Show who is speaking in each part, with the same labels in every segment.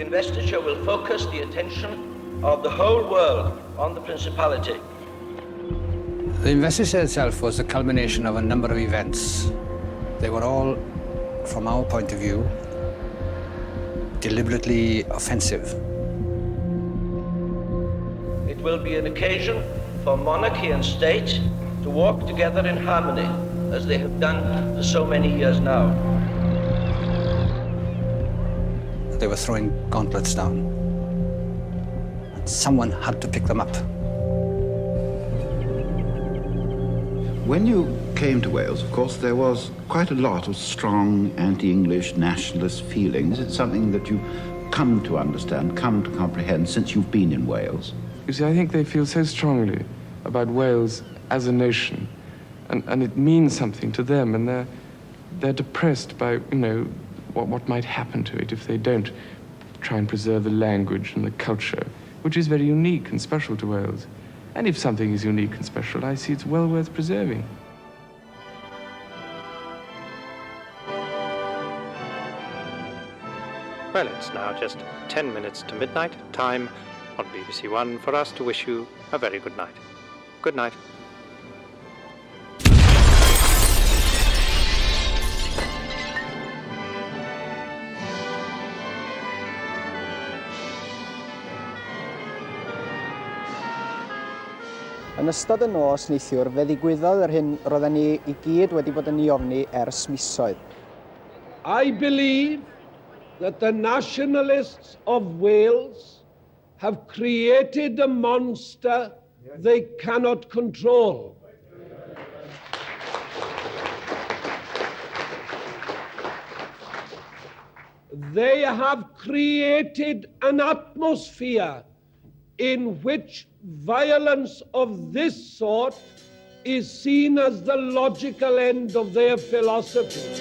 Speaker 1: investiture will focus the attention of the whole world on the Principality.
Speaker 2: The investiture itself was a culmination of a number of events. They were all, from our point of view, deliberately offensive.
Speaker 1: It will be an occasion for monarchy and state to walk together in harmony, as they have done for so many years now.
Speaker 2: They were throwing gauntlets down. And someone had to pick them up.
Speaker 3: When you came to Wales, of course, there was quite a lot of strong anti-English nationalist feelings. It's something that you've come to understand, come to comprehend since you've been in Wales.
Speaker 4: You see, I think they feel so strongly about Wales as a nation, and it means something to them, and they're depressed by, you know, what might happen to it if they don't try and preserve the language and the culture, which is very unique and special to Wales. And if something is unique and special, I see it's well worth preserving.
Speaker 5: Well, it's now just 10 minutes to midnight, time on BBC One for us to wish you a very good night. Good night.
Speaker 6: Yn ystod y nos neithiwr, fe ddigwyddodd yr hyn roedden ni I gyd wedi bod yn ei ofni ers misoedd.
Speaker 7: I believe that the nationalists of Wales have created a monster they cannot control. They have created an atmosphere in which violence of this sort is seen as the logical end of their philosophy.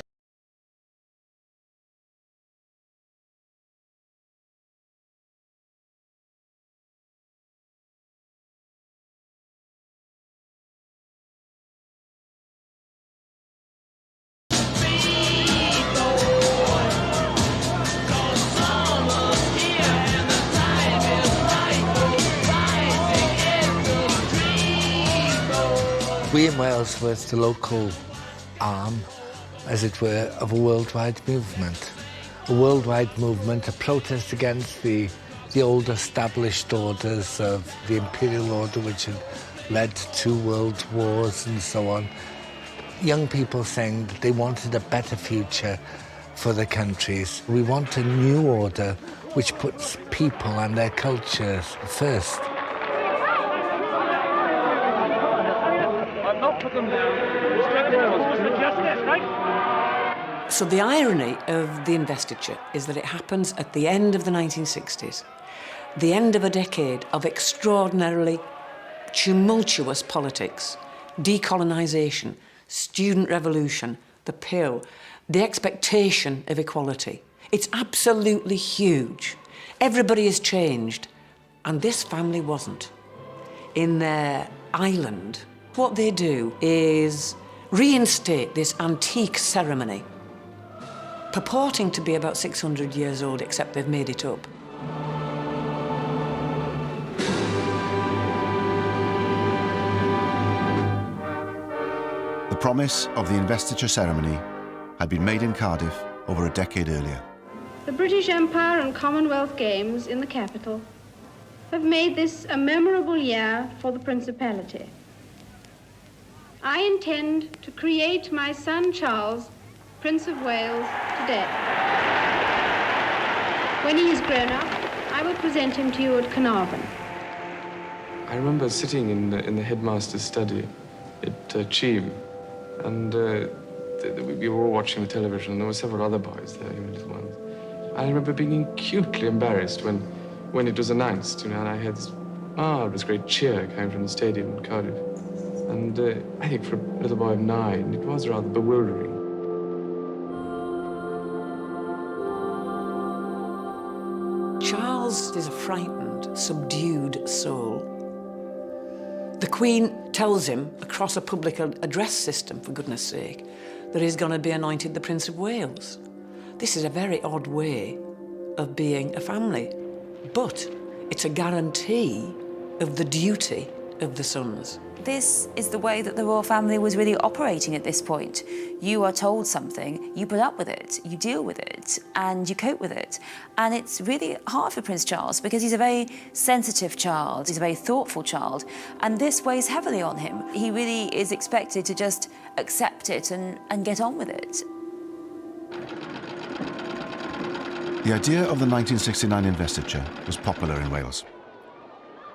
Speaker 8: We in Wales were the local arm, as it were, of a worldwide movement. A worldwide movement, a protest against the old established orders of the imperial order, which had led to 2 world wars and so on. Young people saying that they wanted a better future for their countries. We want a new order which puts people and their cultures first.
Speaker 9: So the irony of the investiture is that it happens at the end of the 1960s, the end of a decade of extraordinarily tumultuous politics, decolonisation, student revolution, the pill, the expectation of equality. It's absolutely huge. Everybody has changed, and this family wasn't. In their island, what they do is reinstate this antique ceremony, purporting to be about 600 years old, except they've made it up.
Speaker 10: The promise of the investiture ceremony had been made in Cardiff over a decade earlier.
Speaker 11: The British Empire and Commonwealth Games in the capital have made this a memorable year for the Principality. I intend to create my son Charles, Prince of Wales, today. When he is grown up, I will present him to you at Carnarvon.
Speaker 4: I remember sitting in the headmaster's study at Cheam, and we were all watching the television, and there were several other boys there, little ones. I remember being acutely embarrassed when it was announced, and I had this marvelous great cheer coming from the stadium in Cardiff. And I think for a little boy of 9, it was rather bewildering.
Speaker 9: Charles is a frightened, subdued soul. The Queen tells him, across a public address system, for goodness sake, that he's going to be anointed the Prince of Wales. This is a very odd way of being a family, but it's a guarantee of the duty of the sons.
Speaker 12: This is the way that the royal family was really operating at this point. You are told something, you put up with it, you deal with it, and you cope with it. And it's really hard for Prince Charles because he's a very sensitive child, he's a very thoughtful child, and this weighs heavily on him. He really is expected to just accept it and get on with it.
Speaker 10: The idea of the 1969 investiture was popular in Wales.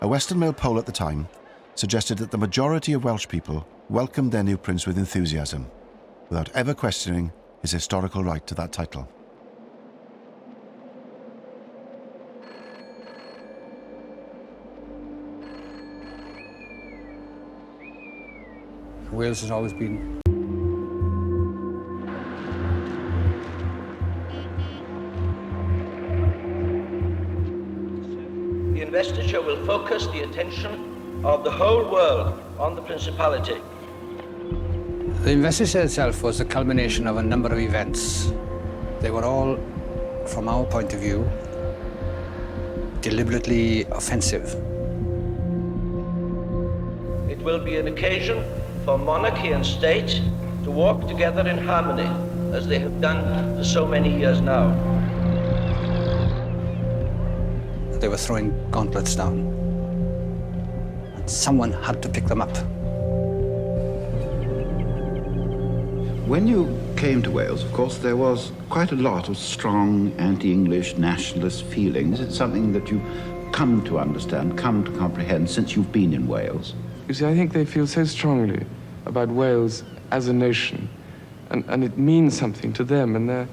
Speaker 10: A Western Mail poll at the time suggested that the majority of Welsh people welcomed their new prince with enthusiasm, without ever questioning his historical right to that title.
Speaker 2: Wales has always been
Speaker 1: The investiture will focus the attention of the whole world on the Principality.
Speaker 2: The investiture itself was the culmination of a number of events. They were all, from our point of view, deliberately offensive.
Speaker 1: It will be an occasion for monarchy and state to walk together in harmony, as they have done for so many years now.
Speaker 2: They were throwing gauntlets down. And someone had to pick them up.
Speaker 3: When you came to Wales, of course, there was quite a lot of strong anti-English nationalist feelings. It's something that you come to understand, come to comprehend since you've been in Wales.
Speaker 4: You see, I think they feel so strongly about Wales as a nation, and it means something to them, and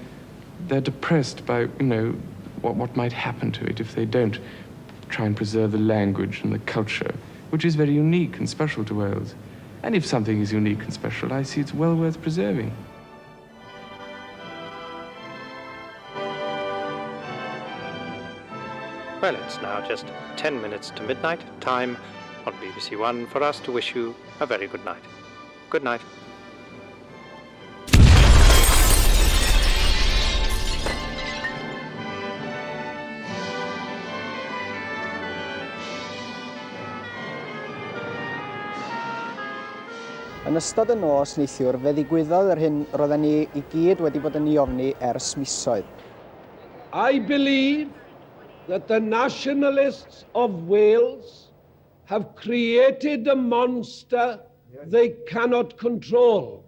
Speaker 4: they're depressed by, you know, what might happen to it if they don't try and preserve the language and the culture, which is very unique and special to Wales. And if something is unique and special, I see it's well worth preserving.
Speaker 5: Well, it's now just 10 minutes to midnight, time on BBC One for us to wish you a very good night. Good night.
Speaker 6: Yn ystod y nos neithiwr, fe ddigwyddodd yr hyn roedden ni I gyd wedi bod yn ei ofni ers misoedd.
Speaker 7: I believe that the nationalists of Wales have created a monster they cannot control.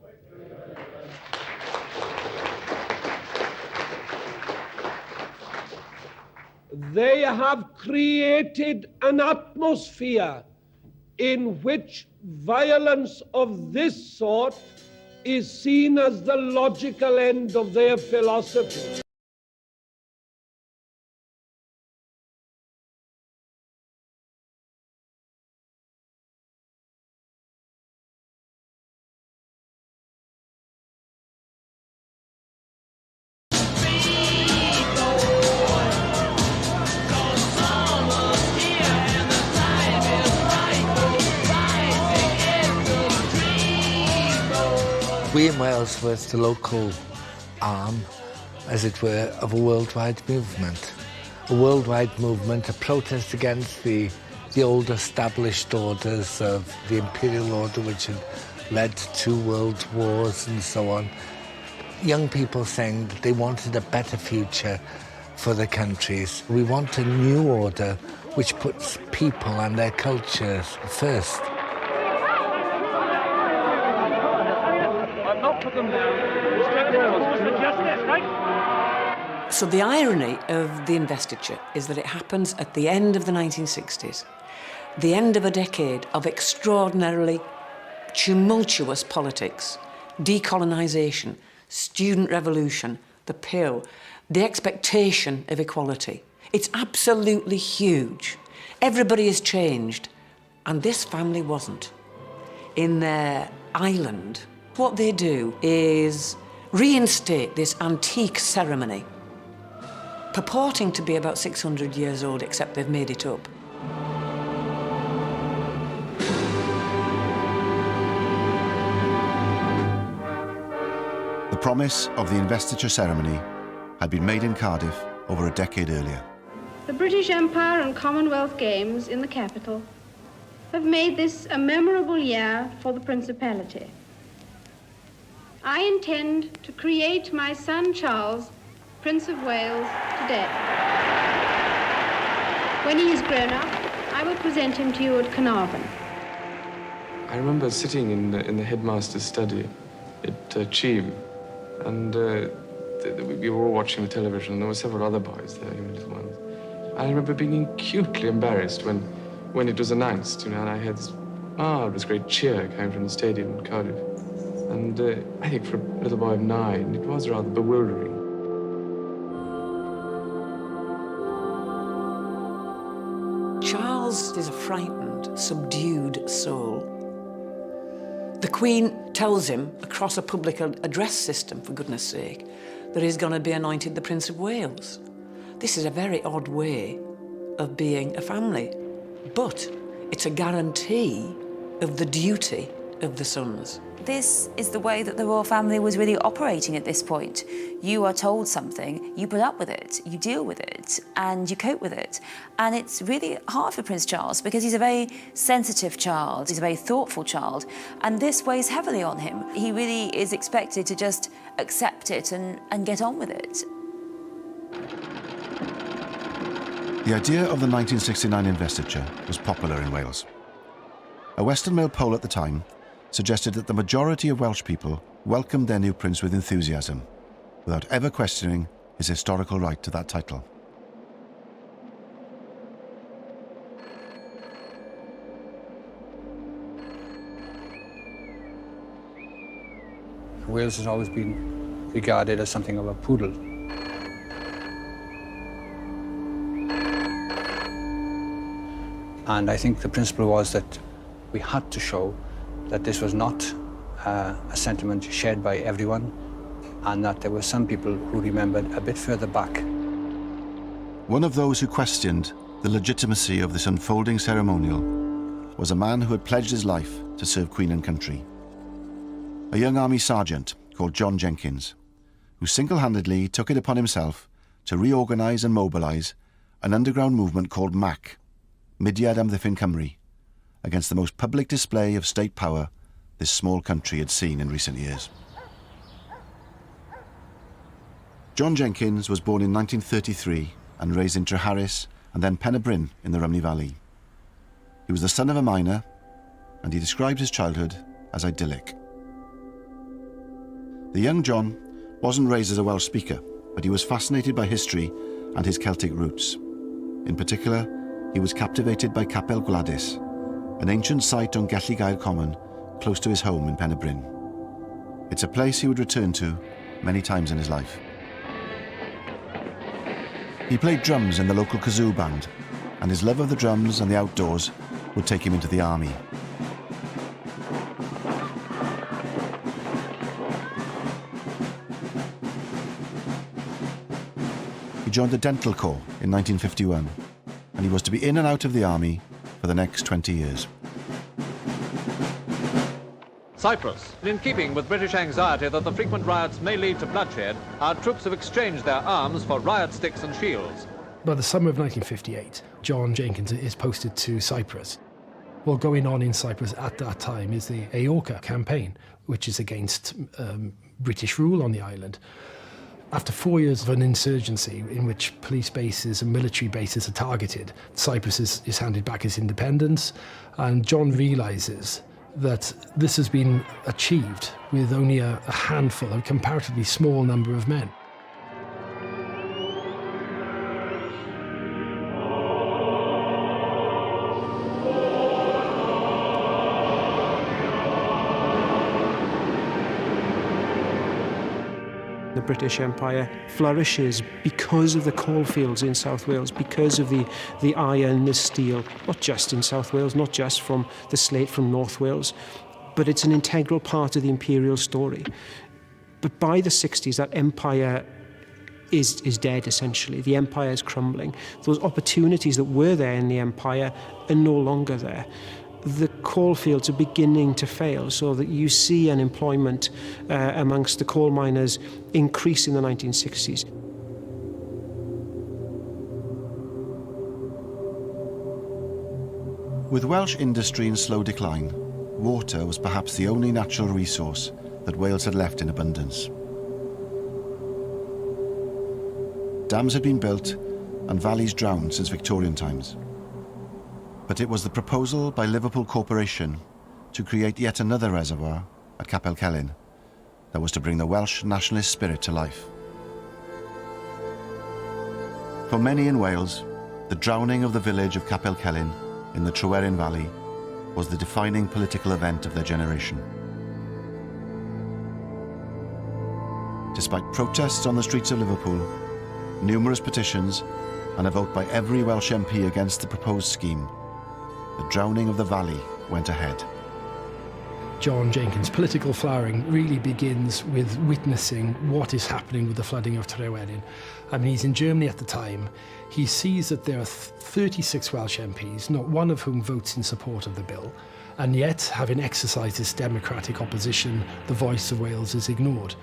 Speaker 7: They have created an atmosphere in which violence of this sort is seen as the logical end of their philosophy.
Speaker 8: We in Wales were the local arm, as it were, of a worldwide movement. A worldwide movement, a protest against the old established orders of the imperial order, which had led to 2 world wars and so on. Young people saying that they wanted a better future for their countries. We want a new order which puts people and their cultures first.
Speaker 9: So the irony of the investiture is that it happens at the end of the 1960s, the end of a decade of extraordinarily tumultuous politics, decolonisation, student revolution, the pill, the expectation of equality. It's absolutely huge. Everybody has changed, and this family wasn't. In their island, what they do is reinstate this antique ceremony, purporting to be about 600 years old, except they've made it up.
Speaker 10: The promise of the investiture ceremony had been made in Cardiff over a decade earlier.
Speaker 11: The British Empire and Commonwealth Games in the capital have made this a memorable year for the Principality. I intend to create my son Charles, Prince of Wales, today. When he is grown up, I will present him to you at Carnarvon.
Speaker 4: I remember sitting in the headmaster's study at Cheam, and we were all watching the television, and there were several other boys there, little ones. I remember being acutely embarrassed when it was announced, and I had this marvelous great cheer coming from the stadium in Cardiff. And I think for a little boy of 9, it was rather bewildering.
Speaker 9: Charles is a frightened, subdued soul. The Queen tells him, across a public address system, for goodness sake, that he's going to be anointed the Prince of Wales. This is a very odd way of being a family, but it's a guarantee of the duty of the sons.
Speaker 12: This is the way that the royal family was really operating at this point. You are told something, you put up with it, you deal with it, and you cope with it. And it's really hard for Prince Charles because he's a very sensitive child, he's a very thoughtful child, and this weighs heavily on him. He really is expected to just accept it and get on with it.
Speaker 10: The idea of the 1969 investiture was popular in Wales. A Western Mail poll at the time suggested that the majority of Welsh people welcomed their new prince with enthusiasm, without ever questioning his historical right to that title.
Speaker 2: Wales has always been regarded as something of a poodle. And I think the principle was that we had to show that this was not a sentiment shared by everyone, and that there were some people who remembered a bit further back.
Speaker 10: One of those who questioned the legitimacy of this unfolding ceremonial was a man who had pledged his life to serve Queen and country. A young army sergeant called John Jenkins, who single-handedly took it upon himself to reorganise and mobilise an underground movement called MAC, Mudiad Amddiffyn Cymru, against the most public display of state power this small country had seen in recent years. John Jenkins was born in 1933 and raised in Treharris and then Pen y Bryn in the Rhymney Valley. He was the son of a miner, and he described his childhood as idyllic. The young John wasn't raised as a Welsh speaker, but he was fascinated by history and his Celtic roots. In particular, he was captivated by Capel Gwladys, an ancient site on Gelli Gaer Common, close to his home in Pen y Bryn. It's a place he would return to many times in his life. He played drums in the local kazoo band, and his love of the drums and the outdoors would take him into the army. He joined the Dental Corps in 1951, and he was to be in and out of the army for the next 20 years.
Speaker 13: Cyprus. In keeping with British anxiety that the frequent riots may lead to bloodshed, our troops have exchanged their arms for riot sticks and shields.
Speaker 14: By the summer of 1958, John Jenkins is posted to Cyprus. What going on in Cyprus at that time is the AORCA campaign, which is against British rule on the island. After 4 years of an insurgency in which police bases and military bases are targeted, Cyprus is handed back its independence, and John realises that this has been achieved with only a handful, a comparatively small number of men.
Speaker 15: The British Empire flourishes because of the coalfields in South Wales, because of the iron, the steel, not just in South Wales, not just from the slate from North Wales, but it's an integral part of the imperial story. But by the 60s, that empire is dead, essentially. The empire is crumbling. Those opportunities that were there in the empire are no longer there. The coalfields are beginning to fail, so that you see unemployment amongst the coal miners increase in the 1960s.
Speaker 10: With Welsh industry in slow decline, water was perhaps the only natural resource that Wales had left in abundance. Dams had been built and valleys drowned since Victorian times. But it was the proposal by Liverpool Corporation to create yet another reservoir at Capel Celyn that was to bring the Welsh nationalist spirit to life. For many in Wales, the drowning of the village of Capel Celyn in the Tryweryn Valley was the defining political event of their generation. Despite protests on the streets of Liverpool, numerous petitions, and a vote by every Welsh MP against the proposed scheme, the drowning of the valley went ahead.
Speaker 14: John Jenkins' political flowering really begins with witnessing what is happening with the flooding of Tryweryn. I mean, he's in Germany at the time. He sees that there are 36 Welsh MPs, not one of whom votes in support of the bill, and yet, having exercised this democratic opposition, the voice of Wales is ignored.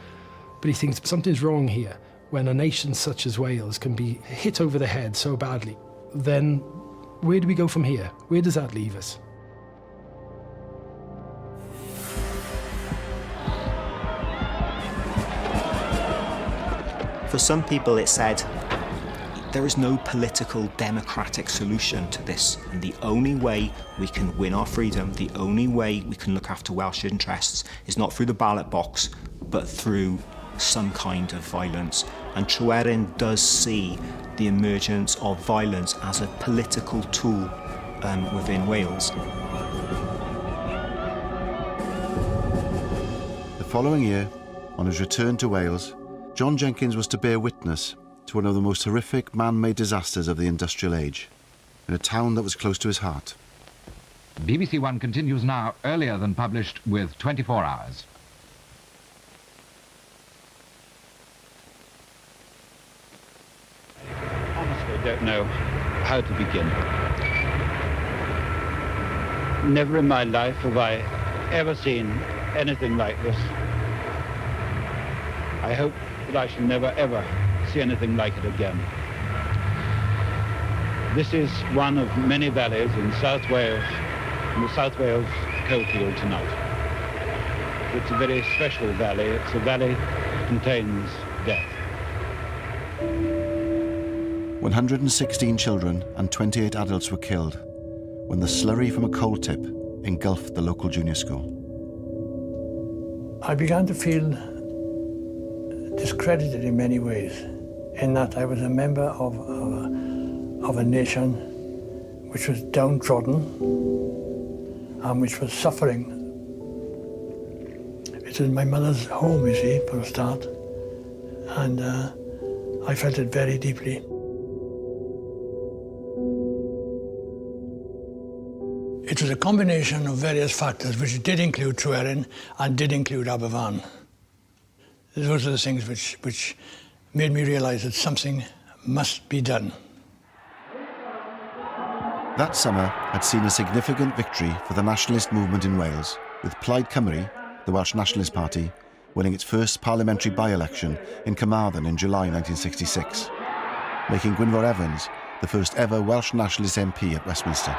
Speaker 14: But he thinks something's wrong here. When a nation such as Wales can be hit over the head so badly, then where do we go from here? Where does that leave us?
Speaker 16: For some people, it said, there is no political democratic solution to this, and the only way we can win our freedom, the only way we can look after Welsh interests is not through the ballot box, but through some kind of violence. And Tryweryn does see the emergence of violence as a political tool within Wales.
Speaker 10: The following year, on his return to Wales, John Jenkins was to bear witness to one of the most horrific man-made disasters of the industrial age, in a town that was close to his heart.
Speaker 17: BBC One continues now, earlier than published, with 24 hours.
Speaker 18: Honestly, I don't know how to begin. Never in my life have I ever seen anything like this. I hope that I shall never ever see anything like it again. This is one of many valleys in South Wales, in the South Wales coalfield tonight. It's a very special valley. It's a valley that contains death.
Speaker 10: 116 children and 28 adults were killed when the slurry from a coal tip engulfed the local junior school.
Speaker 19: I began to feel discredited in many ways, in that I was a member of a nation which was downtrodden and which was suffering. It was my mother's home, you see, for a start, and I felt it very deeply. It was a combination of various factors which did include Tryweryn and did include Aberfan. Those are the things which made me realise that something must be done.
Speaker 10: That summer had seen a significant victory for the nationalist movement in Wales, with Plaid Cymru, the Welsh Nationalist Party, winning its first parliamentary by-election in Carmarthen in July 1966, making Gwynfor Evans the first ever Welsh Nationalist MP at Westminster.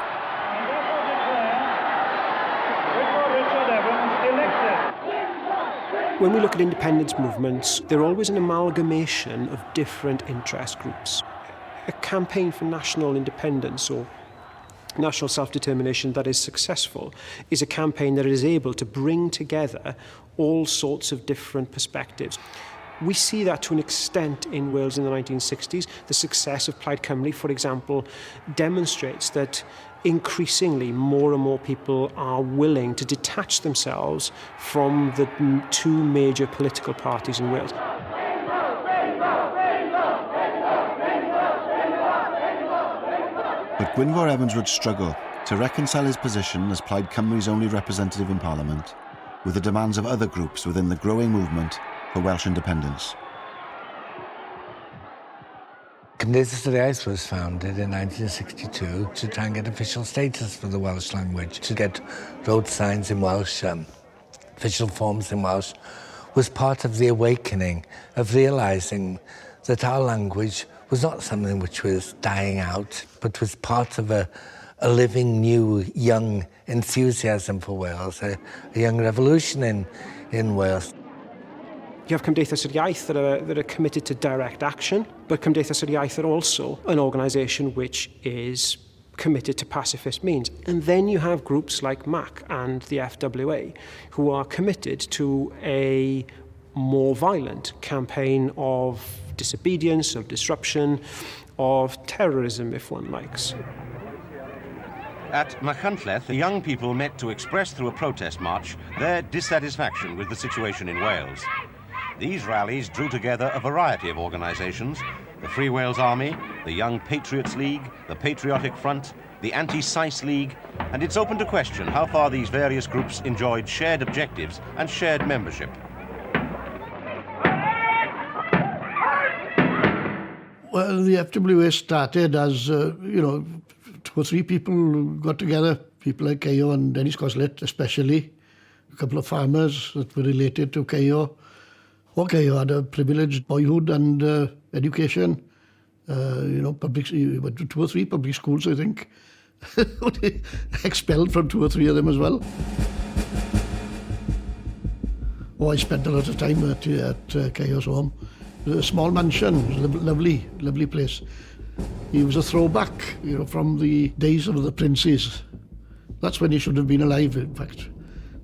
Speaker 15: When we look at independence movements, they're always an amalgamation of different interest groups. A campaign for national independence or national self-determination that is successful is a campaign that is able to bring together all sorts of different perspectives. We see that to an extent in Wales in the 1960s. The success of Plaid Cymru, for example, demonstrates that increasingly more and more people are willing to detach themselves from the two major political parties in Wales.
Speaker 10: But Gwynfor Evans would struggle to reconcile his position as Plaid Cymru's only representative in Parliament with the demands of other groups within the growing movement for Welsh independence.
Speaker 8: Cymdeithas yr Iaith was founded in 1962 to try and get official status for the Welsh language, to get road signs in Welsh, official forms in Welsh, was part of the awakening of realising that our language was not something which was dying out, but was part of a a living, new, young enthusiasm for Wales, a young revolution in Wales.
Speaker 15: You have Cymdeithas yr Iaith that are committed to direct action, but Cymdeithas yr Iaith are also an organisation which is committed to pacifist means. And then you have groups like MAC and the FWA who are committed to a more violent campaign of disobedience, of disruption, of terrorism, if one likes.
Speaker 20: At Machynlleth, the young people met to express through a protest march their dissatisfaction with the situation in Wales. These rallies drew together a variety of organisations: the Free Wales Army, the Young Patriots League, the Patriotic Front, the Anti-Sice League, and it's open to question how far these various groups enjoyed shared objectives and shared membership.
Speaker 21: Well, the FWA started as, 2 or 3 people got together, people like Cayo and Dennis Coslet especially, a couple of farmers that were related to Cayo. Cayo had a privileged boyhood and education, public, 2 or 3 public schools, I think. Expelled from 2 or 3 of them as well. I spent a lot of time at Cayo's home. A small mansion, it was a lovely place. He was a throwback, from the days of the princes. That's when he should have been alive, in fact.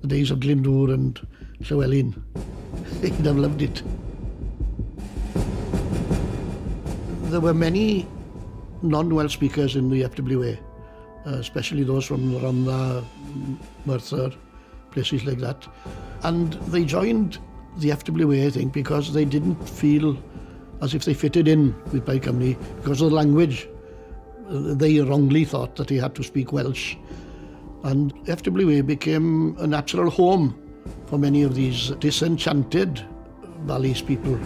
Speaker 21: The days of Glyndŵr and Llywelyn. He'd have loved it. There were many non-Welsh speakers in the FWA, especially those from Rhondda, Merthyr, places like that. And they joined the FWA, I think, because they didn't feel as if they fitted in with Plaid Cymru because of the language. They wrongly thought that they had to speak Welsh. And FWA became a natural home for many of these disenchanted Valleys people.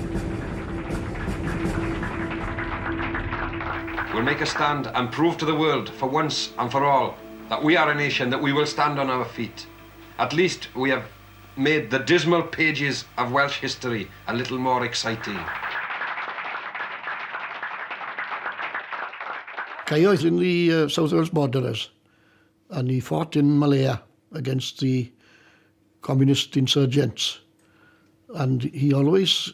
Speaker 22: We'll make a stand and prove to the world, for once and for all, that we are a nation, that we will stand on our feet. At least we have made the dismal pages of Welsh history a little more exciting.
Speaker 21: Cayo is in the South Wales Borderers, and he fought in Malaya against the communist insurgents. And he always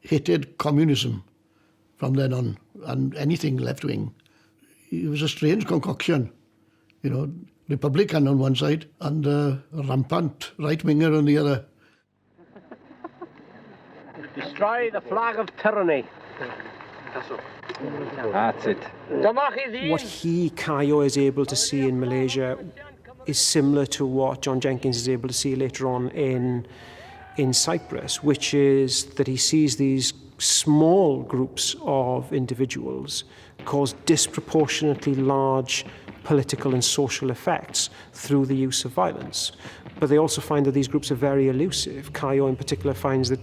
Speaker 21: hated communism from then on, and anything left-wing. He was a strange concoction, Republican on one side and a rampant right-winger on the other.
Speaker 23: Destroy the flag of tyranny. That's it.
Speaker 15: What Cayo is able to see in Malaysia is similar to what John Jenkins is able to see later on in Cyprus, which is that he sees these small groups of individuals cause disproportionately large political and social effects through the use of violence. But they also find that these groups are very elusive. Cayo in particular finds that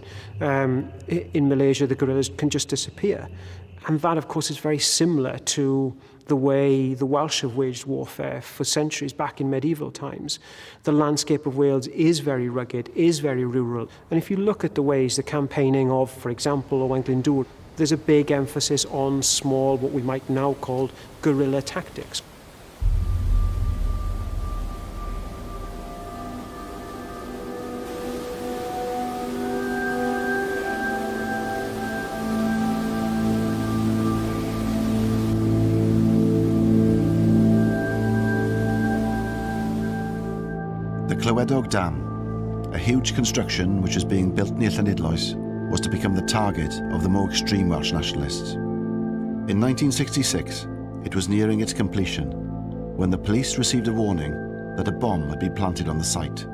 Speaker 15: in Malaysia the guerrillas can just disappear. And that, of course, is very similar to the way the Welsh have waged warfare for centuries back in medieval times. The landscape of Wales is very rugged, is very rural. And if you look at the ways the campaigning of, for example, Owain Glyndŵr, there's a big emphasis on small, what we might now call guerrilla tactics.
Speaker 10: Clywedog Dam, a huge construction which was being built near Llanidloes, was to become the target of the more extreme Welsh nationalists. In 1966, it was nearing its completion when the police received a warning that a bomb had been planted on the site.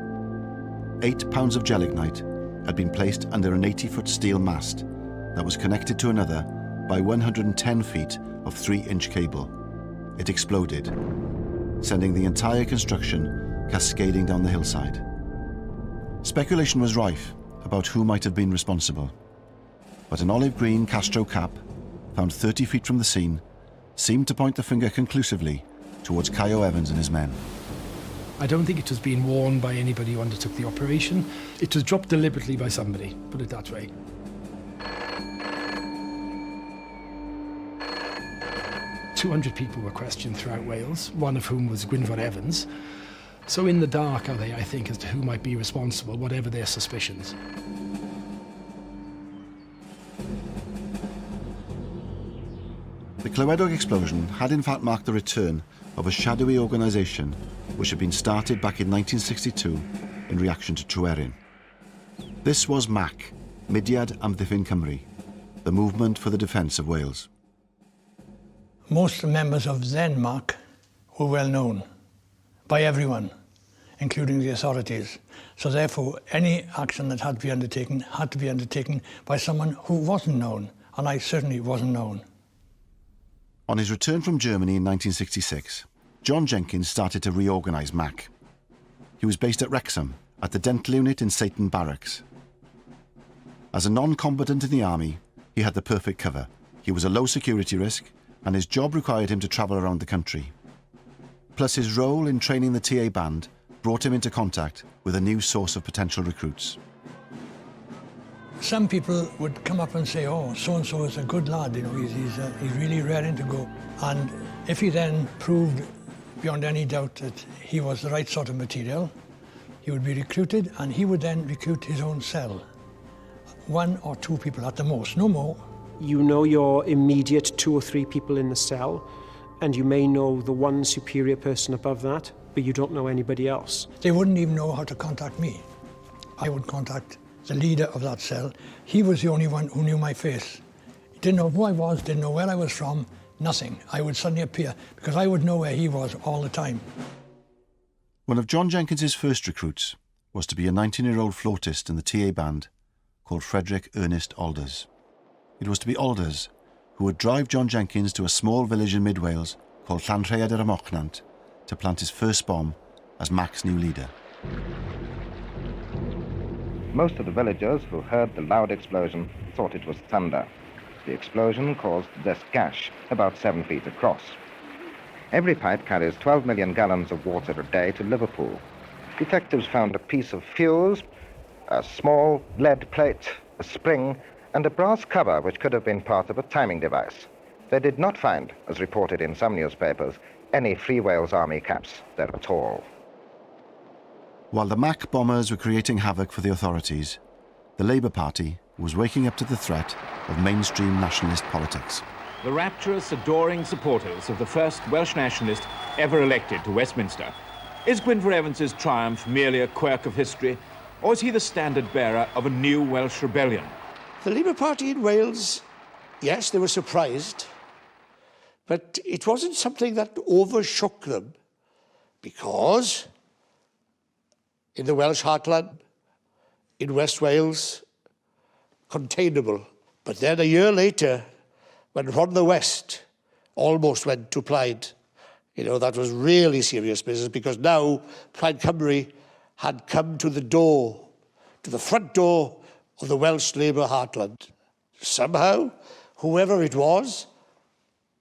Speaker 10: 8 pounds of gelignite had been placed under an 80-foot steel mast that was connected to another by 110 feet of 3-inch cable. It exploded, sending the entire construction cascading down the hillside. Speculation was rife about who might have been responsible, but an olive green Castro cap, found 30 feet from the scene, seemed to point the finger conclusively towards Cayo Evans and his men.
Speaker 14: I don't think it was being worn by anybody who undertook the operation. It was dropped deliberately by somebody, put it that way. 200 people were questioned throughout Wales, one of whom was Gwynfor Evans. So in the dark are they, I think, as to who might be responsible, whatever their suspicions.
Speaker 10: The Clywedog explosion had in fact marked the return of a shadowy organisation which had been started back in 1962 in reaction to Tryweryn. This was MAC, Mudiad Amddiffyn Cymru, the Movement for the Defence of Wales.
Speaker 19: Most members of then MAC were well known by everyone, including the authorities. So therefore, any action that had to be undertaken by someone who wasn't known, and I certainly wasn't known.
Speaker 10: On his return from Germany in 1966, John Jenkins started to reorganise MAC. He was based at Wrexham, at the dental unit in Satan Barracks. As a non-combatant in the army, he had the perfect cover. He was a low security risk, and his job required him to travel around the country. Plus his role in training the TA band brought him into contact with a new source of potential recruits.
Speaker 19: Some people would come up and say, oh, so-and-so is a good lad, you know, he's really raring to go. And if he then proved beyond any doubt that he was the right sort of material, he would be recruited, and he would then recruit his own cell. 1 or 2 people at the most, no more.
Speaker 15: You know your immediate 2 or 3 people in the cell, and you may know the one superior person above that, but you don't know anybody else.
Speaker 19: They wouldn't even know how to contact me. I would contact the leader of that cell. He was the only one who knew my face. He didn't know who I was, didn't know where I was from, nothing. I would suddenly appear, because I would know where he was all the time.
Speaker 10: One of John Jenkins's first recruits was to be a 19-year-old flautist in the TA band called Frederick Ernest Alders. It was to be Alders who would drive John Jenkins to a small village in mid-Wales called Llanrhaead yr Amochnant to plant his first bomb as MAC's new leader.
Speaker 1: Most of the villagers who heard the loud explosion thought it was thunder. The explosion caused this gash about 7 feet across. Every pipe carries 12 million gallons of water a day to Liverpool. Detectives found a piece of fuse, a small lead plate, a spring, and a brass cover which could have been part of a timing device. They did not find, as reported in some newspapers, any Free Wales Army caps there at all.
Speaker 10: While the MAC bombers were creating havoc for the authorities, the Labour Party was waking up to the threat of mainstream nationalist politics.
Speaker 3: The rapturous, adoring supporters of the first Welsh nationalist ever elected to Westminster. Is Gwynfor Evans's triumph merely a quirk of history, or is he the standard-bearer of a new Welsh rebellion?
Speaker 5: The Labour Party in Wales, yes, they were surprised, but it wasn't something that overshook them, because in the Welsh heartland, in West Wales, containable. But then a year later, when Rhondda West almost went to Plaid, you know, that was really serious business, because now Plaid Cymru had come to the door, to the front door of the Welsh Labour heartland. Somehow, whoever it was,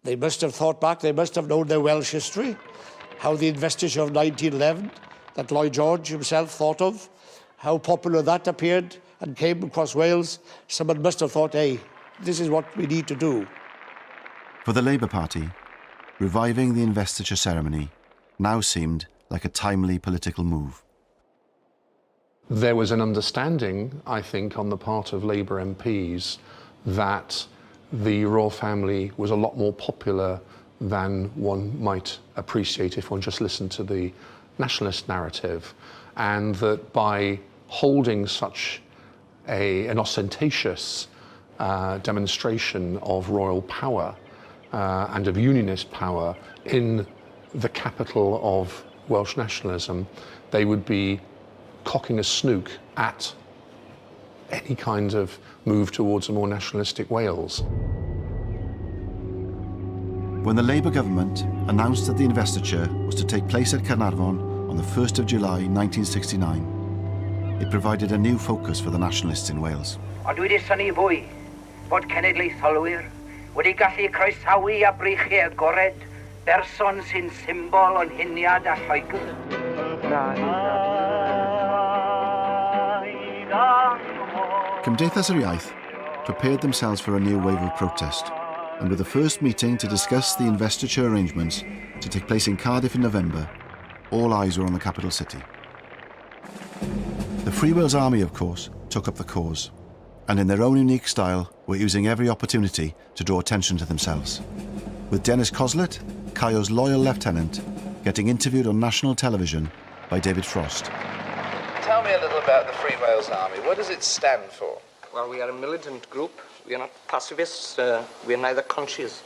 Speaker 5: they must have thought back, they must have known their Welsh history, how the investiture of 1911, that Lloyd George himself thought of, how popular that appeared and came across Wales. Someone must have thought, hey, this is what we need to do.
Speaker 10: For the Labour Party, reviving the investiture ceremony now seemed like a timely political move.
Speaker 24: There was an understanding, I think, on the part of Labour MPs that the royal family was a lot more popular than one might appreciate if one just listened to the nationalist narrative, and that by holding such an ostentatious demonstration of royal power and of unionist power in the capital of Welsh nationalism, they would be cocking a snook at any kind of move towards a more nationalistic Wales.
Speaker 10: When the Labour government announced that the investiture was to take place at Caernarfon on the 1st of July 1969, it provided a new focus for the nationalists in Wales.
Speaker 25: Ond wedi syni fwy bod cenedlaetholwyr wedi gallu croesawu a breichiau agored berson sy'n symbol o'n huniad a Lloegr.
Speaker 10: Cymdeithas yr Iaith prepared themselves for a new wave of protest, and with the first meeting to discuss the investiture arrangements to take place in Cardiff in November, all eyes were on the capital city. The Free Wales Army, of course, took up the cause, and in their own unique style were using every opportunity to draw attention to themselves, with Dennis Coslet, Caio's loyal lieutenant, getting interviewed on national television by David Frost.
Speaker 4: Tell me a little about the Free Wales Army. What does it stand for?
Speaker 25: Well, we are a militant group. We are not pacifists. We are neither conscious.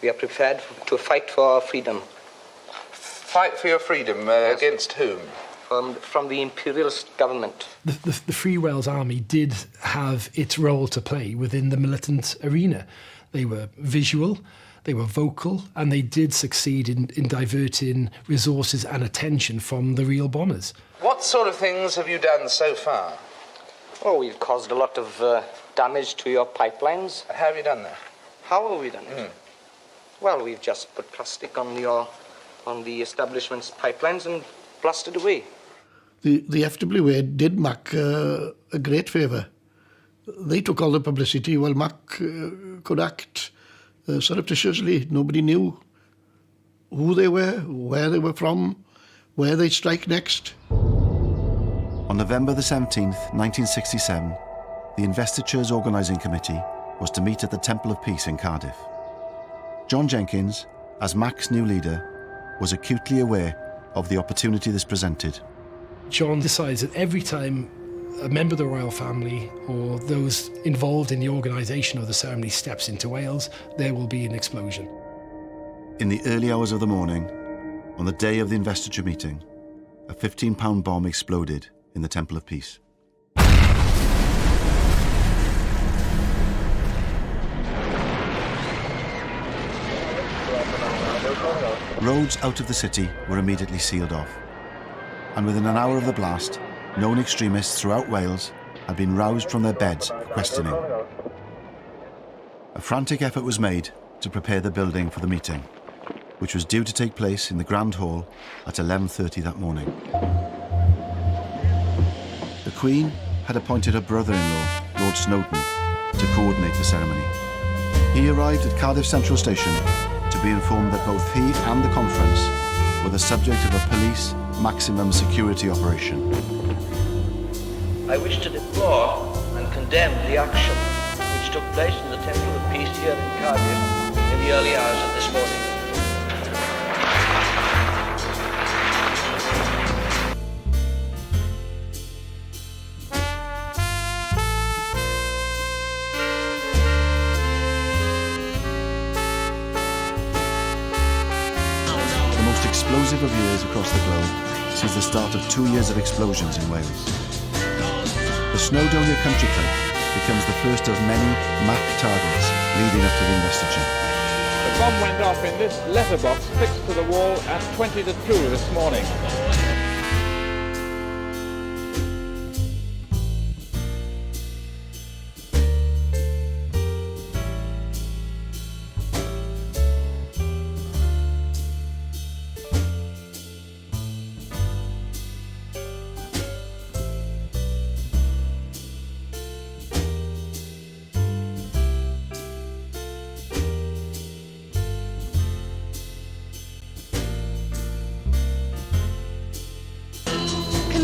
Speaker 25: We are prepared to fight for our freedom.
Speaker 4: Fight for your freedom against whom?
Speaker 25: From the imperialist government.
Speaker 14: The Free Wales Army did have its role to play within the militant arena. They were visual, they were vocal, and they did succeed in diverting resources and attention from the real bombers.
Speaker 4: What sort of things have you done so far?
Speaker 25: Oh, we've caused a lot of damage to your pipelines.
Speaker 4: How have you done that?
Speaker 25: How have we done it? Well, we've just put plastic on the establishment's pipelines and blasted away.
Speaker 21: The FWA did Mac a great favour. They took all the publicity while Mac could act surreptitiously. Nobody knew who they were, where they were from, where they'd strike next.
Speaker 10: On November the 17th, 1967, the Investiture's organising committee was to meet at the Temple of Peace in Cardiff. John Jenkins, as Mac's new leader, was acutely aware of the opportunity this presented.
Speaker 14: John decides that every time a member of the royal family or those involved in the organisation of the ceremony steps into Wales, there will be an explosion.
Speaker 10: In the early hours of the morning, on the day of the investiture meeting, a 15-pound bomb exploded in the Temple of Peace. Roads out of the city were immediately sealed off, and within an hour of the blast, known extremists throughout Wales had been roused from their beds for questioning. A frantic effort was made to prepare the building for the meeting, which was due to take place in the Grand Hall at 11:30 that morning. The Queen had appointed her brother-in-law, Lord Snowdon, to coordinate the ceremony. He arrived at Cardiff Central Station to be informed that both he and the conference were the subject of a police maximum security operation.
Speaker 25: I wish to deplore and condemn the action which took place in the Temple of Peace here in Cardiff in the early hours of this morning.
Speaker 10: The most explosive of years across the globe sees the start of 2 years of explosions in Wales. The Snowdonia Country Club becomes the first of many MAC targets leading up to the investiture.
Speaker 3: The bomb went off in this letterbox fixed to the wall at 20 to 2 this morning.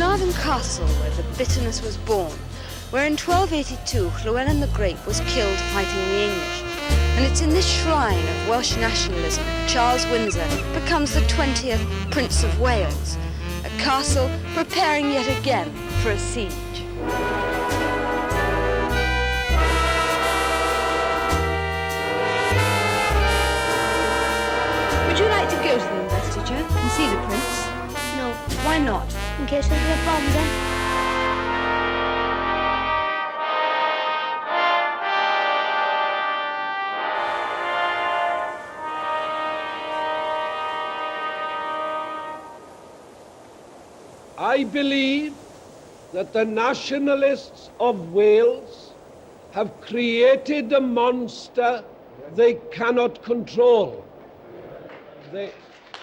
Speaker 6: Carnarvon Castle, where the bitterness was born, where in 1282 Llewellyn the Great was killed fighting the English. And it's in this shrine of Welsh nationalism Charles Windsor becomes the 20th Prince of Wales, a castle preparing yet again for a siege. Would you like to go to the investiture and see the prince? No. Why not? In case there'll be a bomb then.
Speaker 7: I believe that the nationalists of Wales have created a monster they cannot control.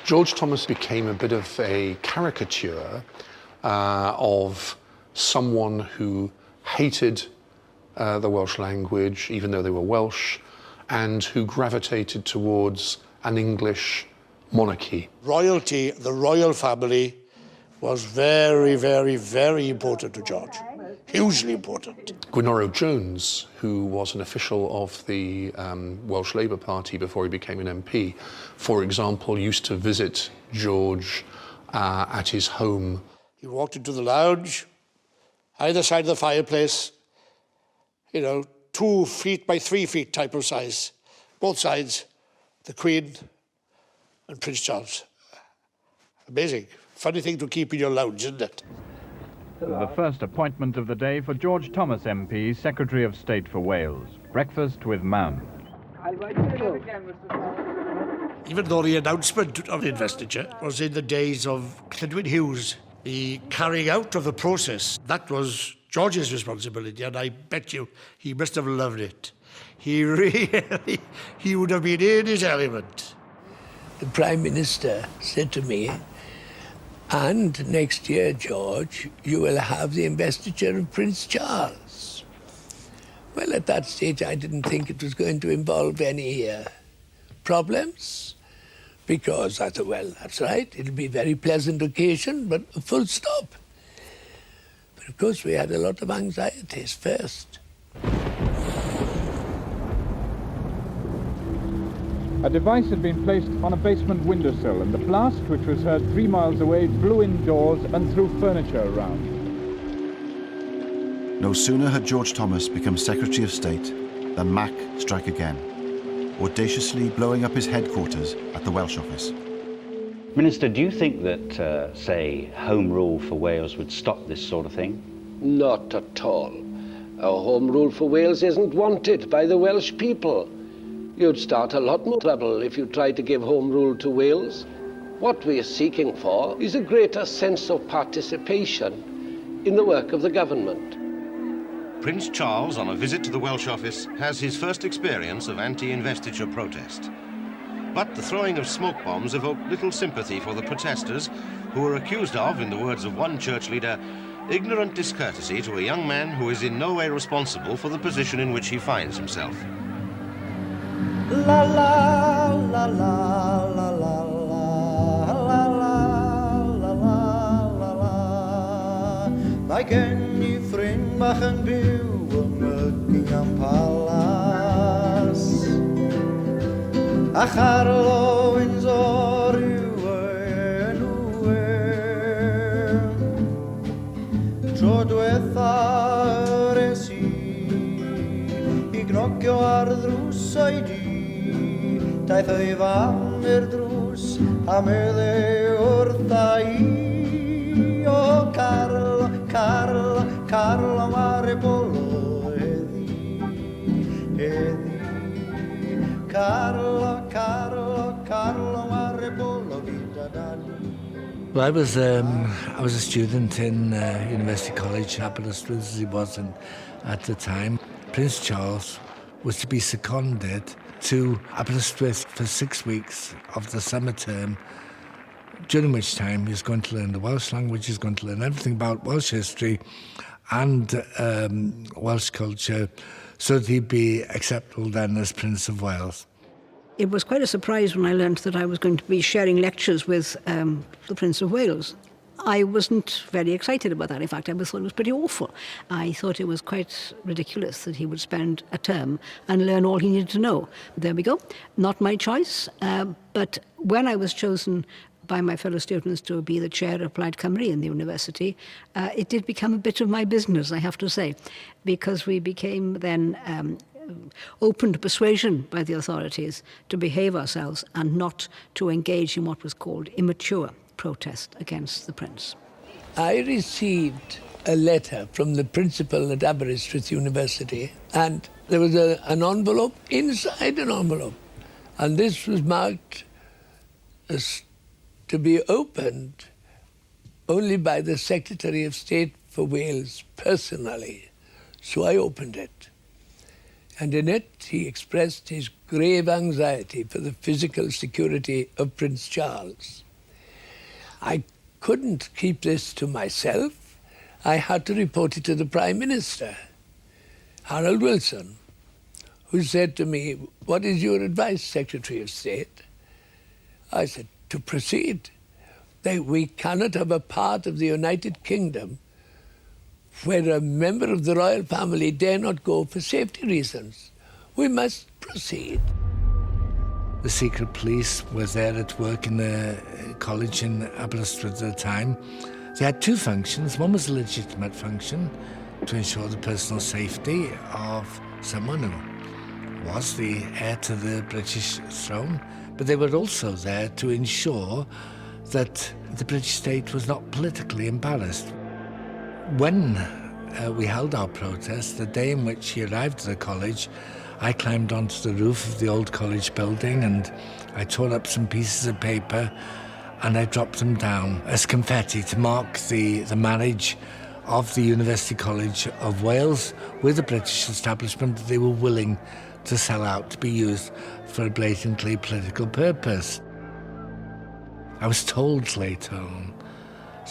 Speaker 24: George Thomas became a bit of a caricature of someone who hated the Welsh language, even though they were Welsh, and who gravitated towards an English monarchy.
Speaker 5: Royalty, the royal family, was very, very, very important to George. Hugely important.
Speaker 24: Gwenoro Jones, who was an official of the Welsh Labour Party before he became an MP, for example, used to visit George at his home.
Speaker 5: He walked into the lounge, either side of the fireplace, 2 feet by 3 feet type of size. Both sides, the Queen and Prince Charles. Amazing. Funny thing to keep in your lounge, isn't it?
Speaker 2: The first appointment of the day for George Thomas MP, Secretary of State for Wales. Breakfast with Mam.
Speaker 5: Even though the announcement of investiture was in the days of Clydwyn Hughes, the carrying out of the process, that was George's responsibility, and I bet you he must have loved it. He would have been in his element.
Speaker 9: The Prime Minister said to me, "And next year, George, you will have the investiture of Prince Charles." Well, at that stage, I didn't think it was going to involve any problems, because I thought, well, that's right, it'll be a very pleasant occasion, but a full stop. But of course, we had a lot of anxieties first.
Speaker 2: A device had been placed on a basement windowsill, and the blast, which was heard 3 miles away, blew indoors and threw furniture around.
Speaker 10: No sooner had George Thomas become Secretary of State than Mac struck again, audaciously blowing up his headquarters at the Welsh office.
Speaker 11: Minister, do you think that, say, Home Rule for Wales would stop this sort of thing?
Speaker 7: Not at all. Our Home Rule for Wales isn't wanted by the Welsh people. You'd start a lot more trouble if you tried to give Home Rule to Wales. What we are seeking for is a greater sense of participation in the work of the government.
Speaker 20: Prince Charles, on a visit to the Welsh office, has his first experience of anti-investiture protest. But the throwing of smoke bombs evoked little sympathy for the protesters, who were accused of, in the words of one church leader, ignorant discourtesy to a young man who is in no way responsible for the position in which he finds himself.
Speaker 12: La la la la la la la la la la la. Mae gen I ffrind bach yn byw ym Buckingham Palace, a Charlo Windsor yw enw e. Tro dwetha res I gnocio ar ddrws oedi, daeth ei fam i'r drws a medde wrtha I. O Carlo, Carlo, Carlo Maripolo heddi, heddi. Carlo, Carlo, Carlo Maripolo vita dani.
Speaker 8: Well, I was a student in University College, Aberystwyth as he was at the time. Prince Charles was to be seconded to Aberystwyth for 6 weeks of the summer term, during which time he was going to learn the Welsh language, he was going to learn everything about Welsh history and Welsh culture, so that he'd be acceptable then as Prince of Wales.
Speaker 13: It was quite a surprise when I learned that I was going to be sharing lectures with the Prince of Wales. I wasn't very excited about that. In fact, I thought it was pretty awful. I thought it was quite ridiculous that he would spend a term and learn all he needed to know. There we go. Not my choice. But when I was chosen by my fellow students to be the chair of Plaid Cymru in the university, it did become a bit of my business, I have to say, because we became then open to persuasion by the authorities to behave ourselves and not to engage in what was called immature protest against the Prince.
Speaker 9: I received a letter from the principal at Aberystwyth University, and there was an envelope inside an envelope, and this was marked as to be opened only by the Secretary of State for Wales personally. So I opened it, and in it he expressed his grave anxiety for the physical security of Prince Charles. I couldn't keep this to myself. I had to report it to the Prime Minister, Harold Wilson, who said to me, "What is your advice, Secretary of State?" I said, "To proceed. We cannot have a part of the United Kingdom where a member of the royal family dare not go for safety reasons. We must proceed."
Speaker 8: The secret police was there at work in the college in Aberystwyth at the time. They had two functions. One was a legitimate function to ensure the personal safety of someone who was the heir to the British throne, but they were also there to ensure that the British state was not politically embarrassed. When we held our protest, the day in which he arrived at the college, I climbed onto the roof of the old college building and I tore up some pieces of paper and I dropped them down as confetti to mark the marriage of the University College of Wales with the British establishment that they were willing to sell out to be used for a blatantly political purpose. I was told later on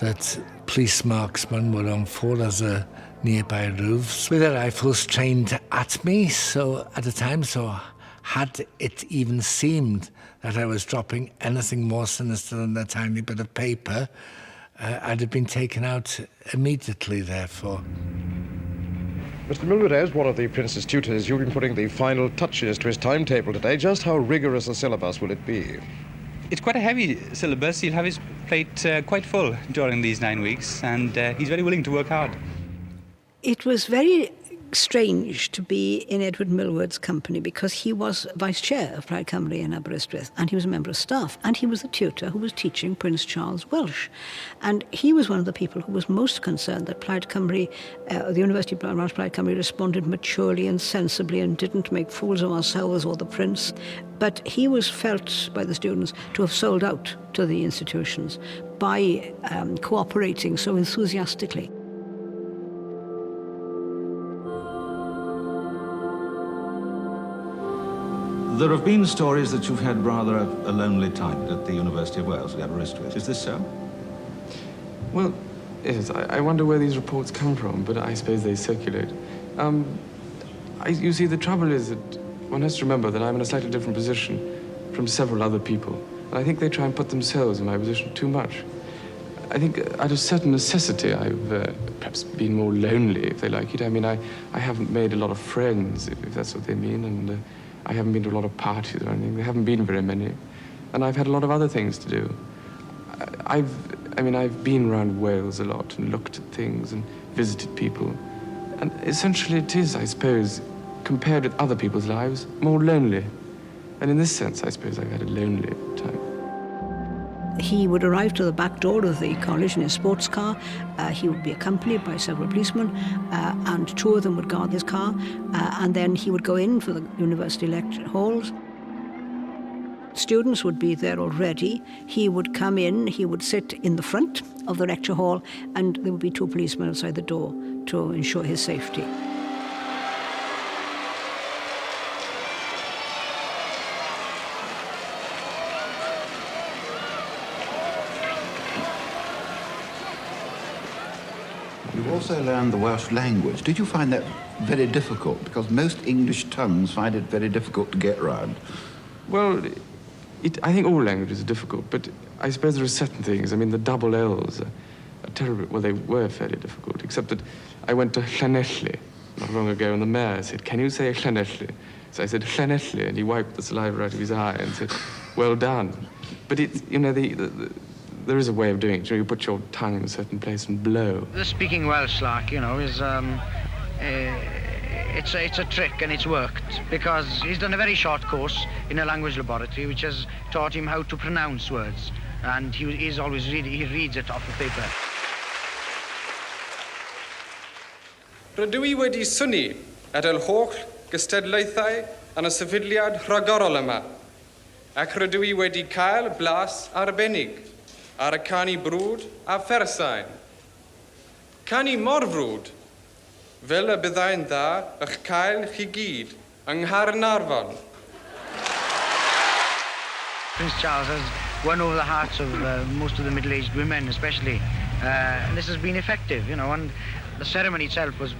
Speaker 8: that police marksmen were on 4 other nearby roofs with their rifles trained at me, so at the time, so had it even seemed that I was dropping anything more sinister than a tiny bit of paper, I'd have been taken out immediately, therefore.
Speaker 16: Mr. Milward, as one of the Prince's tutors, you've been putting the final touches to his timetable today. Just how rigorous a syllabus will it be?
Speaker 17: It's quite a heavy syllabus. He'll have his plate quite full during these 9 weeks, and he's very willing to work hard.
Speaker 13: It was very strange to be in Edward Milward's company because he was vice chair of Plaid Cymru in Aberystwyth and he was a member of staff and he was the tutor who was teaching Prince Charles Welsh. And he was one of the people who was most concerned that Plaid Cymru, the University of Plaid Cymru responded maturely and sensibly and didn't make fools of ourselves or the Prince. But he was felt by the students to have sold out to the institutions by cooperating so enthusiastically.
Speaker 18: There have been stories that you've had rather a lonely time at the University of Wales at Aberystwyth. Is this so?
Speaker 22: Well, yes. I wonder where these reports come from, but I suppose they circulate. You see, the trouble is that one has to remember that I'm in a slightly different position from several other people. And I think they try and put themselves in my position too much. I think out of certain necessity, I've perhaps been more lonely, if they like it. I mean, I haven't made a lot of friends, if that's what they mean, and I haven't been to a lot of parties or anything. There haven't been very many. And I've had a lot of other things to do. I've been around Wales a lot and looked at things and visited people. And essentially it is, I suppose, compared with other people's lives, more lonely. And in this sense, I suppose I've had a lonely time.
Speaker 13: He would arrive to the back door of the college in his sports car. He would be accompanied by several policemen, and two of them would guard his car. And then he would go in for the university lecture halls. Students would be there already. He would come in, he would sit in the front of the lecture hall, and there would be two policemen outside the door to ensure his safety.
Speaker 18: You also learned the Welsh language. Did you find that very difficult? Because most English tongues find it very difficult to get round.
Speaker 22: Well, I think all languages are difficult, but I suppose there are certain things. I mean, the double L's are terrible. Well, they were fairly difficult, except that I went to Llanelli not long ago, and the mayor said, "Can you say Llanelli?" So I said, "Llanelli," and he wiped the saliva out of his eye and said, "Well done." But it's, you know, there is a way of doing it. You put your tongue in a certain place and blow.
Speaker 23: The speaking Welsh, like, you know, is it's a trick, and it's worked because he's done a very short course in a language laboratory which has taught him how to pronounce words, and he reads it off the paper.
Speaker 26: Rydw I wedi synnu at yr holl gystadlaethau yn y sefydliad rhagorol yma, ac rydw I wedi cael blas arbennig ar y canu brwd a phersain. Canu mor frwd, fel y byddai'n dda eich cael chi gyd yng Nghaernarfon.
Speaker 23: Prince Charles has won over the hearts of most of the middle-aged women, especially. And this has been effective, you know, and the ceremony itself was